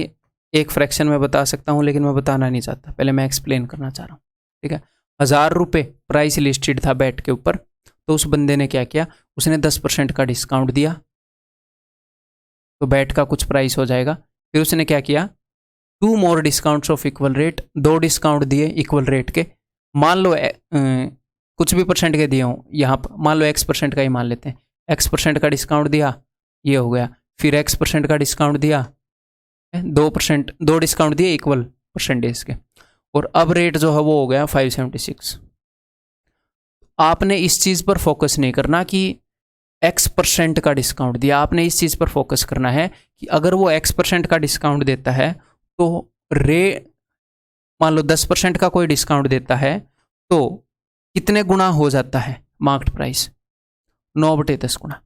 एक फ्रैक्शन में बता सकता हूँ, लेकिन मैं बताना नहीं चाहता, पहले मैं एक्सप्लेन करना चाह रहा हूँ। ठीक है, 1000 रुपये प्राइस लिस्टेड था बैट के ऊपर, तो उस बंदे ने क्या किया, उसने 10% का डिस्काउंट दिया, तो बैट का कुछ प्राइस हो जाएगा। फिर उसने क्या किया, 2 more discounts of equal rate, 2 discount दिए इक्वल रेट के। मान लो कुछ भी परसेंट के दिए हों, यहाँ पर मान लो X% का ही मान लेते हैं, X% का डिस्काउंट दिया, ये हो गया। फिर X% का डिस्काउंट दिया, 2%, 2 डिस्काउंट दिए इक्वल परसेंटेज के, और अब रेट जो है वो हो गया 576। आपने इस चीज़ पर फोकस नहीं करना कि X% का डिस्काउंट दिया, आपने इस चीज़ पर फोकस करना है कि अगर वो X% का डिस्काउंट देता है तो मान लो 10% का कोई डिस्काउंट देता है तो कितने गुना हो जाता है मार्केट प्राइस, 9/10 गुना।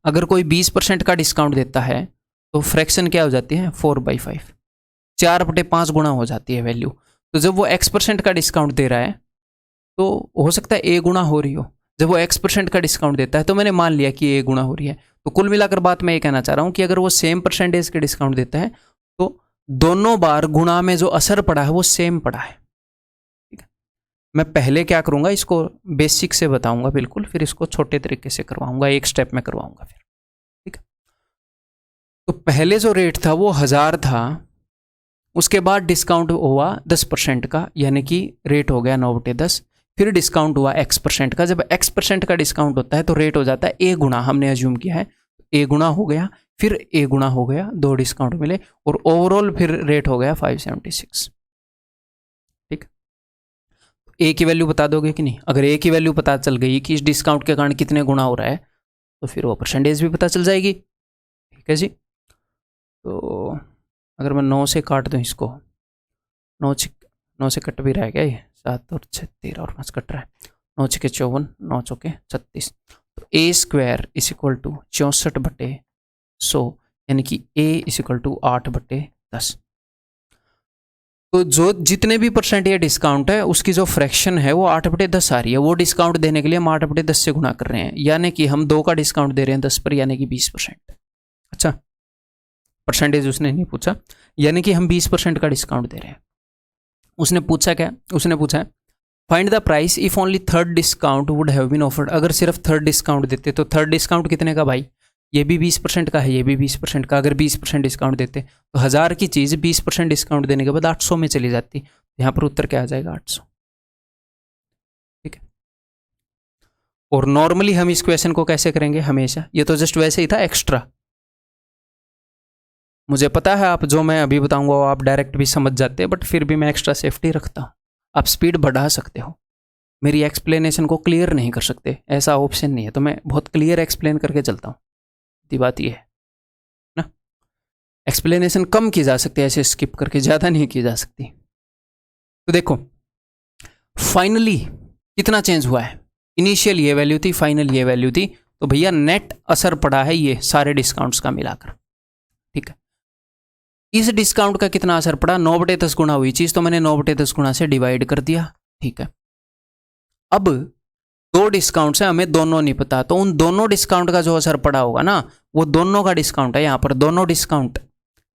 अगर कोई 20% का डिस्काउंट देता है तो फ्रैक्शन क्या हो जाती है, 4/5, 4/5 गुना हो जाती है वैल्यू। तो जब वो X% का डिस्काउंट दे रहा है तो हो सकता है A गुना हो रही हो, जब वो X% का डिस्काउंट देता है तो मैंने मान लिया कि A गुना हो रही है। तो कुल मिलाकर बात मैं ये कहना चाह रहा हूँ कि अगर वो सेम परसेंटेज के डिस्काउंट देता है तो दोनों बार गुणा में जो असर पड़ा है वो सेम पड़ा है। ठीक है, मैं पहले क्या करूँगा, इसको बेसिक से बताऊँगा बिल्कुल, फिर इसको छोटे तरीके से करवाऊँगा, एक स्टेप में करवाऊँगा फिर। ठीक है, तो पहले जो रेट था वो 1000 था, उसके बाद डिस्काउंट हुआ 10% का, यानी कि रेट हो गया 9/10। फिर डिस्काउंट हुआ X% का। जब X% का डिस्काउंट होता है तो रेट हो जाता है A गुना, हमने अज्यूम किया है A गुना हो गया, फिर A गुना हो गया, 2 डिस्काउंट मिले, और ओवरऑल फिर रेट हो गया 576। ठीक, A की वैल्यू बता दोगे कि नहीं? अगर A की वैल्यू पता चल गई कि इस डिस्काउंट के कारण कितने गुना हो रहा है तो फिर वो परसेंटेज भी पता चल जाएगी। ठीक है जी। तो अगर मैं 9 से काट दूँ इसको, 9 से कट भी रहा है क्या ये, 7 और 6 13 और 5 कट रहा है, 9 छके 54, 9 चौके 36। तो a square is equal to 64/100, यानी कि ए इज इक्वल टू 8/10। तो जो जितने भी परसेंट ये डिस्काउंट है उसकी जो फ्रैक्शन है वो 8/10 आ रही है। वो डिस्काउंट देने के लिए हम 8/10 से गुणा कर रहे हैं, यानी कि हम 2 का डिस्काउंट दे रहे हैं 10 पर, यानी कि 20%। अच्छा, परसेंटेज उसने नहीं पूछा, यानी कि हम 20% का डिस्काउंट दे रहे हैं। उसने पूछा क्या, उसने पूछा find the price if only third discount would have been offered. अगर सिर्फ थर्ड डिस्काउंट देते तो थर्ड डिस्काउंट कितने का भाई, ये भी 20% का है, ये भी 20% का। अगर 20% डिस्काउंट देते तो 1000 की चीज़ 20% डिस्काउंट देने के बाद 800 में चली जाती। यहाँ पर उत्तर क्या आ जाएगा, 800। ठीक है। और नॉर्मली हम इस क्वेश्चन को कैसे करेंगे हमेशा, ये तो जस्ट वैसे ही था एक्स्ट्रा। मुझे पता है आप जो मैं अभी बताऊंगा वो आप डायरेक्ट भी समझ जाते हैं, बट फिर भी मैं एक्स्ट्रा सेफ्टी रखता हूँ। आप स्पीड बढ़ा सकते हो, मेरी एक्सप्लेनेशन को क्लियर नहीं कर सकते, ऐसा ऑप्शन नहीं है, तो मैं बहुत क्लियर एक्सप्लेन करके चलता हूँ। दी बात ये है ना, एक्सप्लेनेशन कम की जा सकती है, ऐसे स्किप करके, ज़्यादा नहीं की जा सकती। तो देखो फाइनली कितना चेंज हुआ है, इनिशियल ये वैल्यू थी, फाइनल ये वैल्यू थी, तो भैया नेट असर पड़ा है ये सारे डिस्काउंट्स का मिलाकर। ठीक है, इस डिस्काउंट का कितना असर पड़ा, 9/10 गुणा हुई चीज़, तो मैंने 9/10 गुणा से डिवाइड कर दिया। ठीक है, अब 2 डिस्काउंट्स हैं, हमें दोनों नहीं पता, तो उन दोनों डिस्काउंट का जो असर पड़ा होगा ना, वो दोनों का डिस्काउंट है। यहाँ पर दोनों डिस्काउंट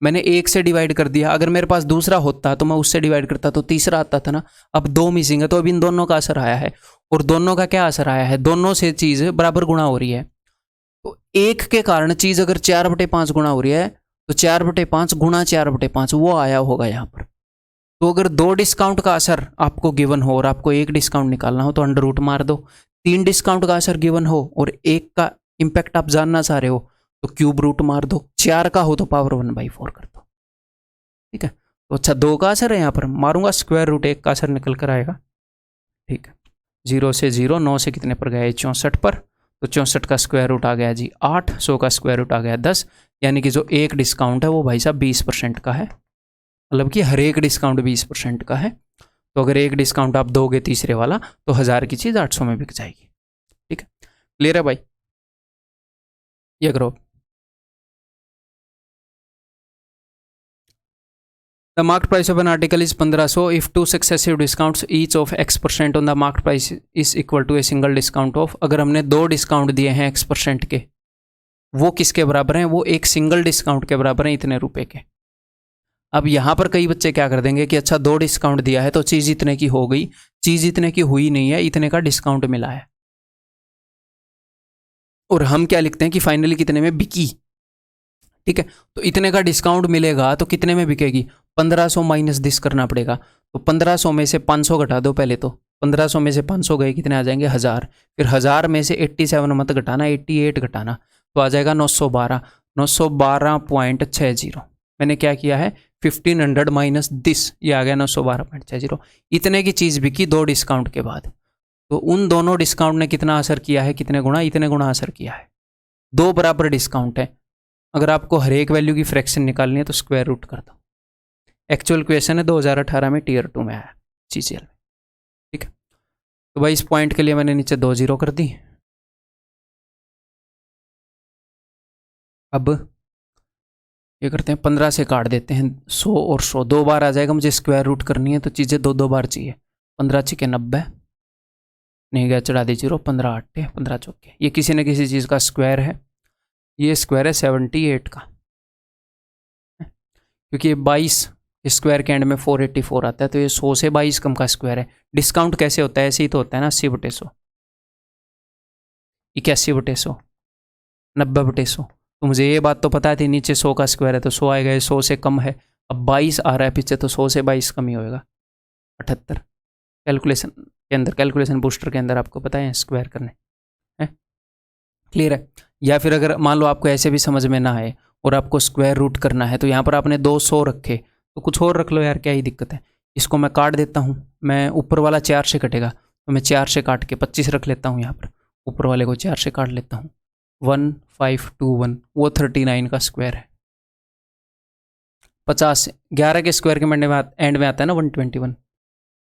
मैंने 1 से डिवाइड कर दिया, अगर मेरे पास दूसरा होता तो मैं उससे डिवाइड करता तो तीसरा आता था ना। अब 2 मिसिंग है, तो अब इन दोनों का असर आया है, और दोनों का क्या असर आया है, दोनों से चीज़ बराबर गुणा हो रही है। तो 1 के कारण चीज़ अगर 4/5 गुणा हो रही है, तो 4/5 गुणा 4/5 वो आया होगा यहाँ पर। तो अगर 2 डिस्काउंट का असर आपको गिवन हो और आपको 1 डिस्काउंट निकालना हो तो अंडर रूट मार दो। 3 डिस्काउंट का असर गिवन हो और 1 का इंपैक्ट आप जानना चाह रहे हो तो क्यूब रूट मार दो। 4 का हो तो पावर 1/4 कर दो। ठीक है, तो अच्छा 2 का असर है, यहाँ पर मारूंगा स्क्वायर रूट, 1 का असर निकल कर आएगा। ठीक है, 0 से 0, 9 से कितने पर गया, 64 पर, तो 64 का स्क्वायर रूट आ गया जी 8, 100 का स्क्वायर रूट आ गया 10, यानी कि जो 1 डिस्काउंट है वो भाई साहब 20% का है, मतलब कि हर एक डिस्काउंट 20% का है। तो अगर 1 डिस्काउंट आप दोगे तीसरे वाला तो 1000 की चीज़ 800 में बिक जाएगी। ठीक है, क्लियर है भाई, ये करो। The market price of an article is 1500 if 2 successive discounts each of x% on the market price is equal to a single discount of। अगर हमने 2 डिस्काउंट दिए हैं x% के, वो किसके बराबर हैं, वो एक सिंगल डिस्काउंट के बराबर हैं, इतने रुपए के। अब यहाँ पर कई बच्चे क्या कर देंगे कि अच्छा 2 डिस्काउंट दिया है तो चीज़ इतने की हो गई, चीज़ इतने की हुई नहीं है, इतने का डिस्काउंट मिला है। और हम क्या लिखते हैं कि फाइनली कितने में बिकी। ठीक है, तो इतने का डिस्काउंट मिलेगा तो कितने में बिकेगी, 1500 माइनस दिस करना पड़ेगा। तो 1500 में से 500 घटा दो पहले, तो 1500 में से 500 गए, कितने आ जाएंगे 1000। फिर 1000 में से 87 मत घटाना, 88 घटाना, तो आ जाएगा 912, 912.60। मैंने क्या किया है, 1500 माइनस दिस, ये आ गया 912.60। इतने की चीज़ बिकी 2 डिस्काउंट के बाद। तो उन दोनों डिस्काउंट ने कितना असर किया है, कितने गुणा, इतने गुणा असर किया है। 2 बराबर डिस्काउंट है। अगर आपको हर एक वैल्यू की फ्रैक्शन निकालनी है तो स्क्वायर रूट कर दो। एक्चुअल क्वेश्चन है 2018 में टियर 2 में आया CCL में। ठीक है, तो भाई इस पॉइंट के लिए मैंने नीचे 2 0 कर दी। अब ये करते हैं, 15 से काट देते हैं, 100 और 100 2 बार आ जाएगा, मुझे स्क्वायर रूट करनी है तो चीज़ें 2 बार चाहिए। 15 छिके 90, नहीं गया चढ़ा दी 0, 15 8 15 चौके, ये किसी न किसी चीज़ का स्क्वायर है, ये स्क्वायर है 78 का, क्योंकि ये 22 स्क्वायर के एंड में 484 आता है, तो ये 100 से 22 कम का स्क्वायर है। डिस्काउंट कैसे होता है, ऐसे ही तो होता है ना, 80/100, 81/100, 90/100। तो मुझे ये बात तो पता थी नीचे 100 का स्क्वायर है तो 100 आएगा, 100 से कम है, अब 22 आ रहा है पीछे, तो 100 से 22 कम ही होएगा, 78। कैलकुलेशन के अंदर, कैलकुलेशन बूस्टर के अंदर आपको पता है स्क्वायर करने हैं, क्लियर है। या फिर अगर मान लो आपको ऐसे भी समझ में ना आए और आपको स्क्वायर रूट करना है, तो यहाँ पर आपने 200 रखे तो कुछ और रख लो यार, क्या ही दिक्कत है। इसको मैं काट देता हूँ, मैं ऊपर वाला 4 से कटेगा तो मैं 4 से काट के 25 रख लेता हूँ, यहाँ पर ऊपर वाले को 4 से काट लेता हूँ, 1521, वो 39 का स्क्वायर है। 50 11 के स्क्वायर के एंड में आता है ना 121,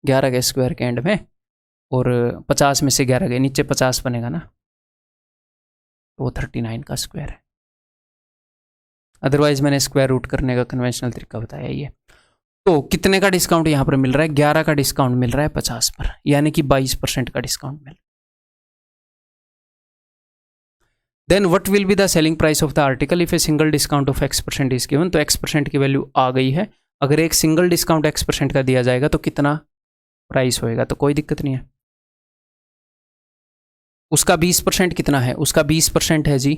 11 के स्क्वायर के एंड में, और 50 में से 11 गए, नीचे 50 बनेगा ना, तो वो 39 का स्क्वायर है। अदरवाइज मैंने स्क्वायर रूट करने का कन्वेंशनल तरीका बताया ये। तो कितने का डिस्काउंट यहाँ पर मिल रहा है? 11 का डिस्काउंट मिल रहा है 50 पर, यानी कि 22% का डिस्काउंट मिल रहा है। Then what will be the selling price of the article if a single discount of X% is given. तो X% की वैल्यू आ गई है। अगर एक सिंगल डिस्काउंट X% का दिया जाएगा तो कितना प्राइस होएगा? तो कोई दिक्कत नहीं है। उसका 20% कितना है? उसका 20% है जी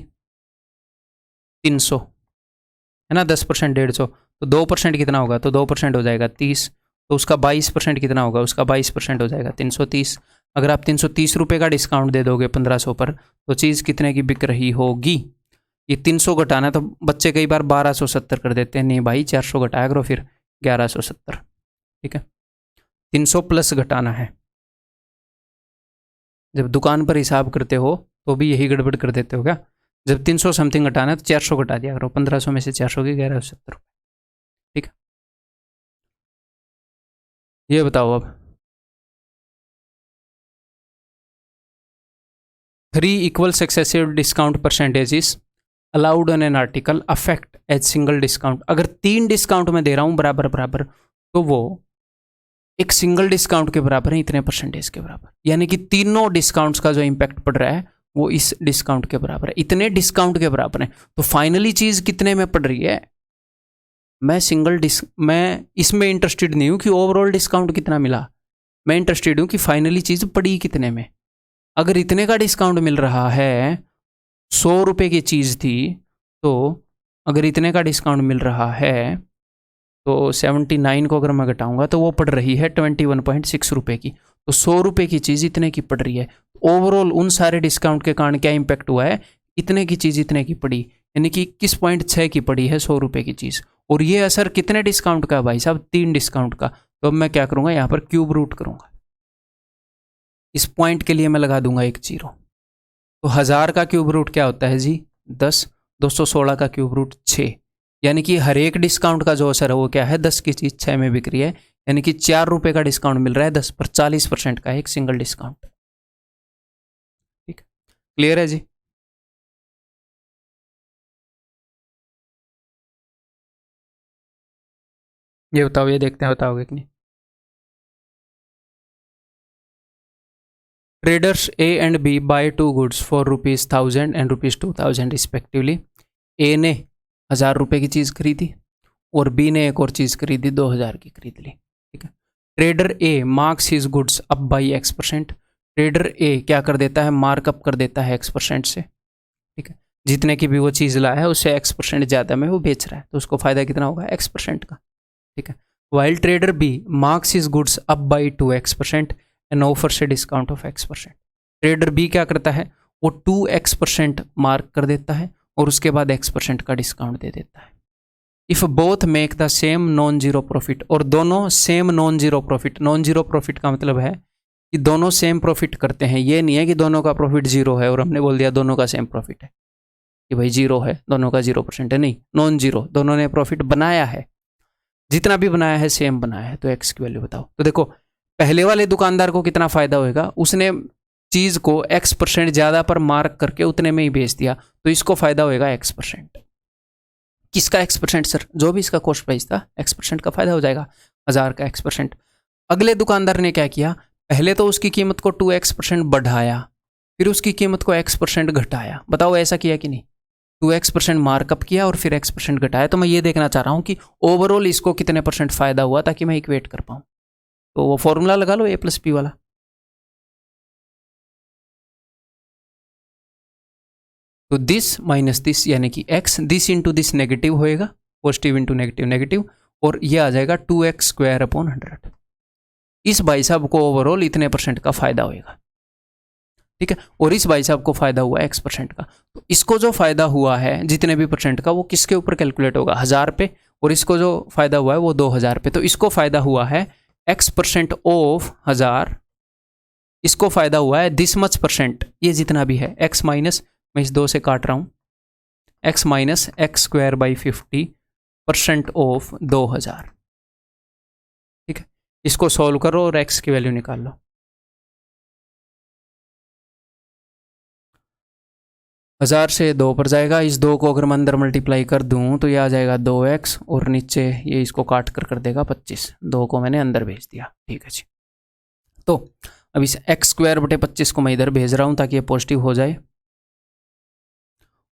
300, है ना, 10% 150, तो 2% कितना होगा? तो 2% हो जाएगा 30। तो उसका 22% कितना होगा? उसका 22% हो जाएगा 330। अगर आप 330 रुपये का डिस्काउंट दे दोगे 1500 पर, तो चीज़ कितने की बिक रही होगी? ये 300 घटाना है, तो बच्चे कई बार 1270 कर देते हैं। नहीं भाई, 400 घटाया करो, फिर 1170। ठीक है, 300 प्लस घटाना है। जब दुकान पर हिसाब करते हो तो भी यही गड़बड़ कर देते हो क्या? जब 300 समथिंग घटाना है तो 400 घटा दिया करो, 1500 में से 400 की 1170 रुपये। ठीक है, ये बताओ अब 3 equal successive discount percentages allowed on an article affect as single discount। अगर 3 डिस्काउंट में दे रहा हूं बराबर बराबर, तो वो एक सिंगल डिस्काउंट के बराबर है, इतने परसेंटेज के बराबर। यानी कि तीनों डिस्काउंट्स का जो इम्पैक्ट पड़ रहा है वो इस डिस्काउंट के बराबर है, इतने डिस्काउंट के बराबर है। तो फाइनली चीज कितने में पड़ रही है? मैं इसमें इंटरेस्टेड नहीं हूं कि ओवरऑल डिस्काउंट कितना मिला, मैं इंटरेस्टेड हूं कि फाइनली चीज पड़ी कितने में। अगर इतने का डिस्काउंट मिल रहा है, 100 रुपये की चीज़ थी, तो अगर इतने का डिस्काउंट मिल रहा है तो 79 को अगर मैं घटाऊंगा तो वो पड़ रही है 21.6 रुपये की। तो 100 रुपये की चीज़ इतने की पड़ रही है। ओवरऑल उन सारे डिस्काउंट के कारण क्या इंपैक्ट हुआ है? इतने की चीज़ इतने की पड़ी, यानी कि 21.6 की पड़ी है 100 रुपये की चीज़। और ये असर कितने डिस्काउंट का है भाई साहब? 3 डिस्काउंट का। तो अब मैं क्या करूँगा, यहाँ पर क्यूब रूट करूँगा। इस पॉइंट के लिए मैं लगा दूंगा एक 0। तो 1000 का क्यूब रूट क्या होता है जी? 10। 216 का क्यूब रूट 6। यानी कि हर एक डिस्काउंट का जो असर है वो क्या है? 10 की चीज़ 6 में बिक रही है, यानी कि 4 रुपये का डिस्काउंट मिल रहा है 10 पर, 40% का एक सिंगल डिस्काउंट। ठीक, क्लियर है जी? ये बताओ, ये देखते हैं बताओगे कि नहीं। Traders A and B buy 2 goods for ₹1000 and ₹2000 respectively. A ने 1000 रुपये की चीज़ खरीदी और बी ने एक और चीज़ खरीदी 2000 की खरीद ली। ठीक है, trader A marks his goods up by X%। Trader A क्या कर देता है? मार्कअप कर देता है X% से। ठीक है, जितने की भी वो चीज़ लाया है उससे X% ज़्यादा में वो बेच रहा है, तो उसको फायदा कितना होगा? X% का। ठीक है, while trader B marks his goods up by 2X% and offers a discount of X%। Trader B क्या करता है? वो 2X% मार्क कर देता है और उसके बाद X% का डिस्काउंट दे देता है। If both make the same non zero profit, और दोनों same non zero profit. Non zero profit का मतलब है कि दोनों सेम प्रॉफिट करते हैं। ये नहीं है कि दोनों का प्रॉफिट 0 है और हमने बोल दिया दोनों का सेम प्रॉफिट है कि भाई 0 है, दोनों का 0% है। नहीं, नॉन जीरो, दोनों ने प्रॉफिट बनाया है, जितना भी बनाया है सेम बनाया है। तो एक्स की वैल्यू बताओ। तो देखो, पहले वाले दुकानदार को कितना फायदा होएगा? उसने चीज को X% ज्यादा पर मार्क करके उतने में ही बेच दिया, तो इसको फायदा होएगा X%। किसका X%? सर, जो भी इसका कॉस्ट प्राइस था X% का फायदा हो जाएगा, 1000 का X%। अगले दुकानदार ने क्या किया? पहले तो उसकी कीमत को 2X% बढ़ाया, फिर उसकी कीमत को X% घटाया। बताओ ऐसा किया कि नहीं? 2X% मार्कअप किया और फिर X% घटाया। तो मैं ये देखना चाह रहा हूं कि ओवरऑल इसको कितने % फायदा हुआ, ताकि मैं इक्वेट कर पाऊं। तो वो फॉर्मूला लगा लो A+P वाला। तो दिस माइनस दिस यानी कि x, this into this negative होएगा, पॉजिटिव इंटू नेगेटिव नेगेटिव, और ये आ जाएगा 2x² / 100। इस भाई साहब को ओवरऑल इतने % का फायदा होएगा। ठीक है, और इस भाई साहब को फायदा हुआ X% का। तो इसको जो फायदा हुआ है जितने भी % का, वो किसके ऊपर कैलकुलेट होगा? 1000 पे, और इसको जो फायदा हुआ है वो 2000 पे। तो इसको फायदा हुआ है X% ऑफ 1000, इसको फायदा हुआ है दिस मच %, ये जितना भी है X माइनस मैं इस 2 से काट रहा हूँ, x minus x square by 50% of 2000। ठीक है, इसको सॉल्व करो और x की वैल्यू निकाल लो। 1000 से 2 पर जाएगा, इस 2 को अगर मैं अंदर मल्टीप्लाई कर दूं तो ये आ जाएगा 2x और नीचे ये इसको काट कर देगा 25। 2 को मैंने अंदर भेज दिया। ठीक है जी, तो अब इस एक्स स्क्वायर बटे 25 को मैं इधर भेज रहा हूँ ताकि ये पॉजिटिव हो जाए,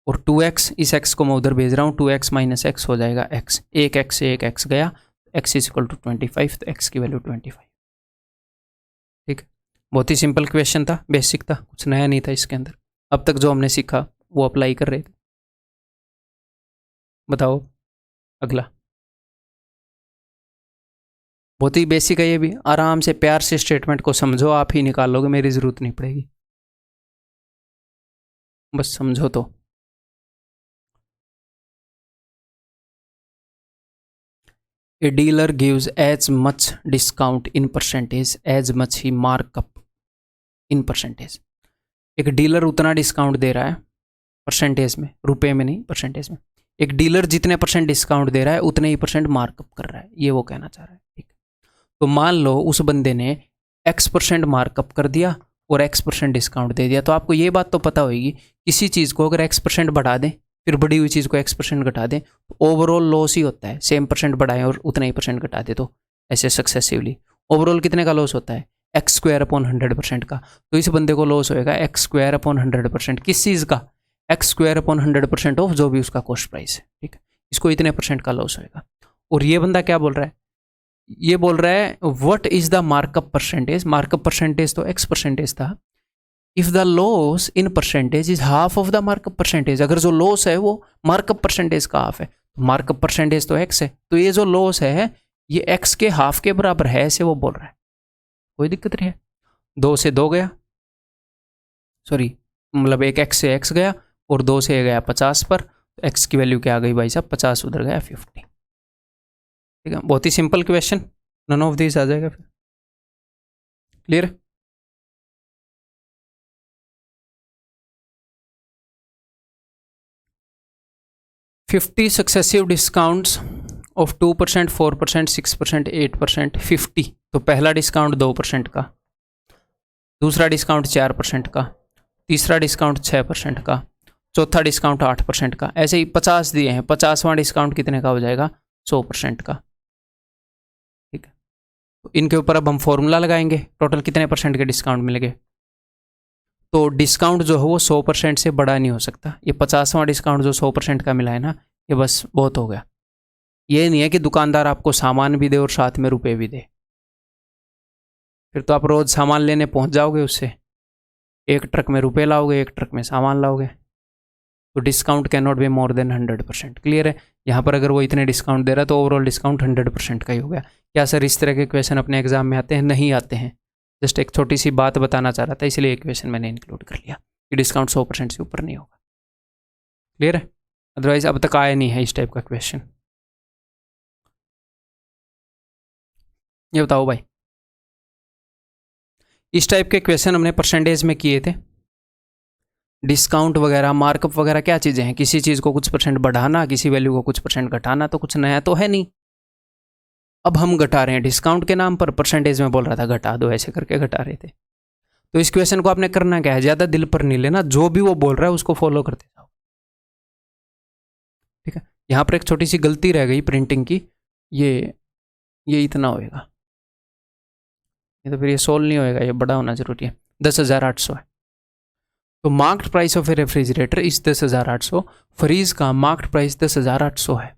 और 2x, इस x को मैं उधर भेज रहा हूँ, 2x माइनस एक्स हो जाएगा x। एक x से एक x गया, x इज इक्वल टू 25, तो x की वैल्यू 25। ठीक है, बहुत ही सिंपल क्वेश्चन था, बेसिक था, कुछ नया नहीं था इसके अंदर। अब तक जो हमने सीखा वो अप्लाई कर रहे थे। बताओ अगला। बहुत ही बेसिक है ये भी, आराम से प्यार से स्टेटमेंट को समझो, आप ही निकाल लोगे, मेरी जरूरत नहीं पड़ेगी, बस समझो तो। A dealer gives as much discount in percentage as much he mark up in percentage। एक डीलर उतना डिस्काउंट दे रहा है परसेंटेज में, रुपए में नहीं, परसेंटेज में। एक डीलर जितने परसेंट डिस्काउंट दे रहा है उतने ही परसेंट मार्कअप कर रहा है, ये वो कहना चाह रहा है। ठीक, तो मान लो उस बंदे ने x% मार्कअप कर दिया और x% डिस्काउंट दे दिया, तो आपको ये बात तो पता होगी, किसी चीज़ को अगर x% बढ़ा दें फिर बढ़ी हुई चीज़ को x% घटा दें तो ओवरऑल लॉस ही होता है। सेम परसेंट बढ़ाएं और उतना ही परसेंट घटा दे तो ऐसे सक्सेसिवली ओवरऑल कितने का लॉस होता है, एक्स स्क्वायर अपॉन 100% का। तो इस बंदे को लॉस होएगा एक्स स्क्वायर अपॉन 100%, किस चीज़ का, एक्स स्क्वायर अपॉन 100% ऑफ जो भी उसका कॉस्ट प्राइस है। ठीक है, इसको इतने परसेंट का लॉस होएगा। और ये बंदा क्या बोल रहा है, ये बोल रहा है what is the markup percentage. Markup percentage तो x% था। If the loss in percentage is half of the markup percentage, अगर जो लॉस है वो मार्कअप परसेंटेज का हाफ है, मार्कअप परसेंटेज तो x है, तो ये जो लॉस है ये x के हाफ के बराबर है, ऐसे वो बोल रहा है। कोई दिक्कत नहीं है, 2 से 2 गया, सॉरी मतलब एक x से x गया और 2 से गया 50 पर, तो x की वैल्यू क्या आ गई भाई साहब, 50 उधर गया 50। ठीक है, बहुत ही simple question, none of this आ जाएगा फिर। Clear? Fifty successive discounts of 2%, 4%, 6%, 8%, 50। तो पहला डिस्काउंट 2% का, दूसरा डिस्काउंट 4% का, तीसरा डिस्काउंट 6% का, चौथा डिस्काउंट 8% का, ऐसे ही 50 दिए हैं। 50वां डिस्काउंट कितने का हो जाएगा, 100% का। ठीक है, तो इनके ऊपर अब हम फॉर्मूला लगाएंगे, टोटल कितने परसेंट के डिस्काउंट मिलेंगे। तो डिस्काउंट जो है वो 100% से बड़ा नहीं हो सकता। ये 50वां डिस्काउंट जो 100% का मिला है ना, ये बस बहुत हो गया। ये नहीं है कि दुकानदार आपको सामान भी दे और साथ में रुपए भी दे, फिर तो आप रोज सामान लेने पहुंच जाओगे उससे, एक ट्रक में रुपए लाओगे, एक ट्रक में सामान लाओगे। तो discount can not be more than 100%। Clear है? यहाँ पर अगर वो इतने डिस्काउंट दे रहा है तो ओवरऑल डिस्काउंट 100% का ही हो गया। क्या सर इस तरह के क्वेश्चन अपने एग्जाम में आते हैं? नहीं आते हैं, जस्ट एक छोटी सी बात बताना चाह रहा था, इसलिए एक क्वेश्चन मैंने इंक्लूड कर लिया कि डिस्काउंट 100% से ऊपर नहीं होगा। क्लियर है? अदरवाइज अब तक आया नहीं है इस टाइप का क्वेश्चन। ये बताओ भाई, इस टाइप के क्वेश्चन हमने परसेंटेज में किए थे। डिस्काउंट वगैरह, मार्कअप वगैरह क्या चीज़ें हैं? किसी चीज़ को कुछ परसेंट बढ़ाना, किसी वैल्यू को कुछ परसेंट घटाना, तो कुछ नया तो है नहीं। अब हम घटा रहे हैं डिस्काउंट के नाम पर, परसेंटेज में बोल रहा था घटा दो, ऐसे करके घटा रहे थे। तो इस क्वेश्चन को आपने करना क्या है, ज़्यादा दिल पर नहीं लेना, जो भी वो बोल रहा है उसको फॉलो करते जाओ। ठीक है, यहाँ पर एक छोटी सी गलती रह गई प्रिंटिंग की, ये इतना होएगा, ये तो फिर ये सोल्व नहीं होएगा, ये बड़ा होना जरूरी है। 10,800 है। तो marked price of A refrigerator इस 10,800, फ्रीज का मार्क्ड प्राइस 10,800 है।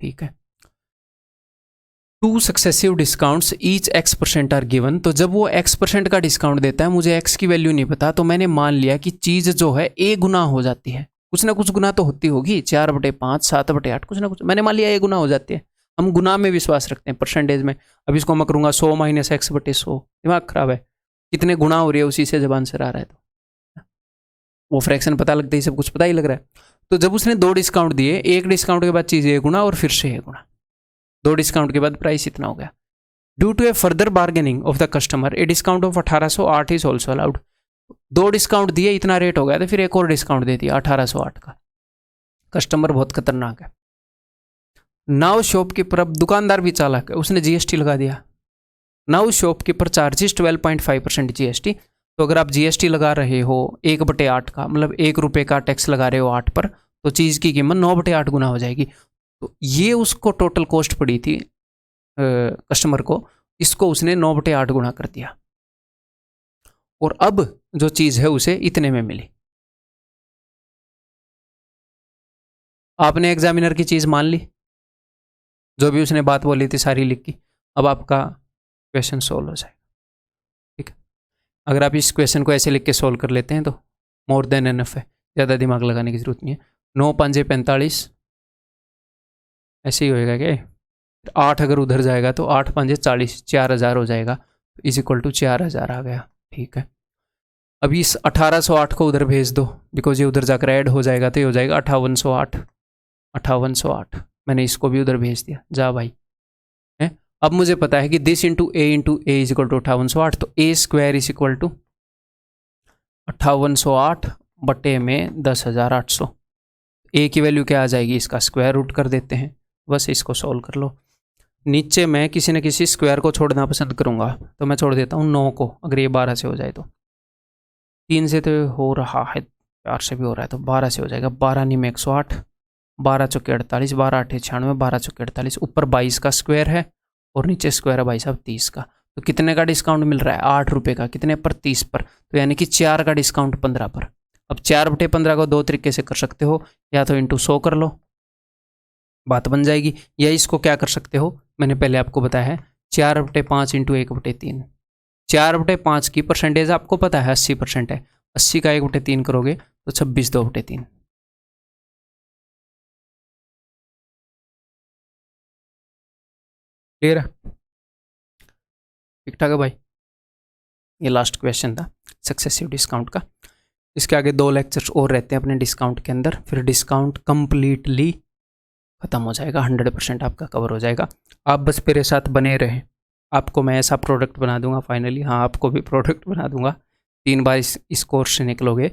ठीक है, 2 successive discounts each x% are given. तो जब वो x% का डिस्काउंट देता है, मुझे x की वैल्यू नहीं पता, तो मैंने मान लिया कि चीज़ जो है a गुना हो जाती है, कुछ ना कुछ गुना तो होती होगी, 4/5, 7/8, कुछ ना कुछ मैंने मान लिया a गुना हो जाती है। हम गुना में विश्वास रखते हैं, परसेंटेज में। अब इसको मैं करूँगा 100 - x/100, दिमाग खराब है, कितने गुना हो रही है उसी से जब आंसर आ रहा है, तो वो फ्रैक्शन पता लगता ही सब कुछ पता ही लग रहा है। तो जब उसने 2 डिस्काउंट दिए, एक डिस्काउंट के बाद चीज़ a गुना और फिर से a गुना, 2 डिस्काउंट के बाद प्राइस इतना हो गया। Due to a further bargaining of the customer a discount of 1808 is also allowed. 2 discount दिए, इतना रेट हो गया, तो फिर एक और डिस्काउंट दे दिया 1808 का। कस्टमर बहुत खतरनाक है। नाउ शॉपकीपर, अब दुकानदार भी चालाक है, उसने जीएसटी लगा दिया। Now shopkeeper charges 12.5% GST. तो अगर आप जीएसटी लगा रहे हो 1/8 का, मतलब 1 रुपये का टैक्स लगा रहे हो 8 पर, तो चीज़ की कीमत 9/8 गुना हो जाएगी। तो ये उसको टोटल कॉस्ट पड़ी थी कस्टमर को, इसको उसने 9/8 गुना कर दिया, और अब जो चीज़ है उसे इतने में मिली। आपने एग्जामिनर की चीज़ मान ली, जो भी उसने बात बोली थी सारी लिख की। अब आपका क्वेश्चन सोल्व हो जाएगा। ठीक है, अगर आप इस क्वेश्चन को ऐसे लिख के सोल्व कर लेते हैं तो मोर देन एनफ है, ज़्यादा दिमाग लगाने की जरूरत नहीं है। 9 5 45, ऐसे ही होएगा क्या? 8 अगर उधर जाएगा तो 8 5 40, 4000 हो जाएगा, इज इक्वल टू 4000 आ गया। ठीक है, अभी इस 1808 को उधर भेज दो, बिकॉज ये उधर जाकर ऐड हो जाएगा, तो ये हो जाएगा 5808। 5808 मैंने इसको भी उधर भेज दिया, जा भाई है। अब मुझे पता है कि this into a is equal to 5808, तो a square is equal to 5808 बटे में 10,800। ए की वैल्यू क्या आ जाएगी, इसका स्क्वायर रूट कर देते हैं, बस इसको सॉल्व कर लो। नीचे मैं किसी न किसी स्क्वायर को छोड़ना पसंद करूंगा, तो मैं छोड़ देता हूँ 9 को, अगर ये 12 से हो जाए तो। 3 से तो हो रहा है, 4 से भी हो रहा है, तो 12 से हो जाएगा। 12 नहीं में 108, 12 चौके 48, 12 8 96, 12 चौके 48, ऊपर 22 का स्क्वायर है और नीचे स्क्वायर है भाई साहब 30 का। तो कितने का डिस्काउंट मिल रहा है? 8 रुपये का। कितने पर? 30 पर। तो यानी कि 4 का डिस्काउंट 15 पर। अब 4/15 को 2 तरीके से कर सकते हो, या तो इंटू 100 कर लो, बात बन जाएगी, या इसको क्या कर सकते हो, मैंने पहले आपको बताया है, 4/5 इंटू 1/3। 4/5 की परसेंटेज आपको पता है 80% है, 80 का 1/3 करोगे तो 26 2/3। क्लियर है? ठीक ठाक है भाई। ये लास्ट क्वेश्चन था सक्सेसिव डिस्काउंट का। इसके आगे 2 लेक्चर्स और रहते हैं अपने डिस्काउंट के अंदर, फिर डिस्काउंट कंप्लीटली खत्म हो जाएगा, 100% आपका कवर हो जाएगा। आप बस मेरे साथ बने रहें, आपको मैं ऐसा प्रोडक्ट बना दूंगा फाइनली। हाँ, आपको भी प्रोडक्ट बना दूंगा, 3 बार इस कोर्स से निकलोगे।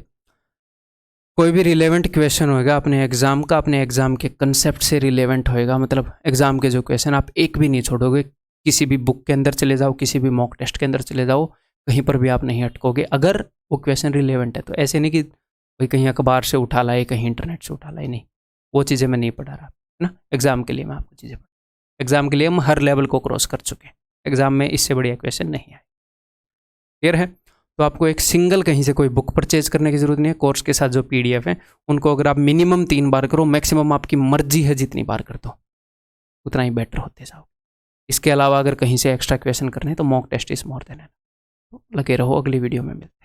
कोई भी रिलेवेंट क्वेश्चन होएगा अपने एग्जाम का, अपने एग्जाम के कंसेप्ट से रिलेवेंट होएगा, मतलब एग्जाम के जो क्वेश्चन आप एक भी नहीं छोड़ोगे। किसी भी बुक के अंदर चले जाओ, किसी भी मॉक टेस्ट के अंदर चले जाओ, कहीं पर भी आप नहीं अटकोगे, अगर वो क्वेश्चन रिलेवेंट है तो। ऐसे नहीं कि कोई कहीं अखबार से उठा लाए, कहीं इंटरनेट से उठा लाए, नहीं, वो चीज़ें मैं नहीं पढ़ा रहा ना। एग्जाम के लिए मैं आपको चीज़ें पढ़ा, एग्जाम के लिए हम हर लेवल को क्रॉस कर चुके हैं, एग्जाम में इससे बढ़िया क्वेश्चन नहीं आए। क्लियर है? तो आपको एक सिंगल कहीं से कोई बुक परचेज करने की जरूरत नहीं है। कोर्स के साथ जो PDF है उनको अगर आप मिनिमम 3 बार करो, मैक्सिमम आपकी मर्जी है जितनी बार कर दो, उतना ही बेटर होते जाओ। इसके अलावा अगर कहीं से एक्स्ट्रा क्वेश्चन करने हैं तो mock test is more than enough. लगे रहो, अगली वीडियो में मिलते हैं।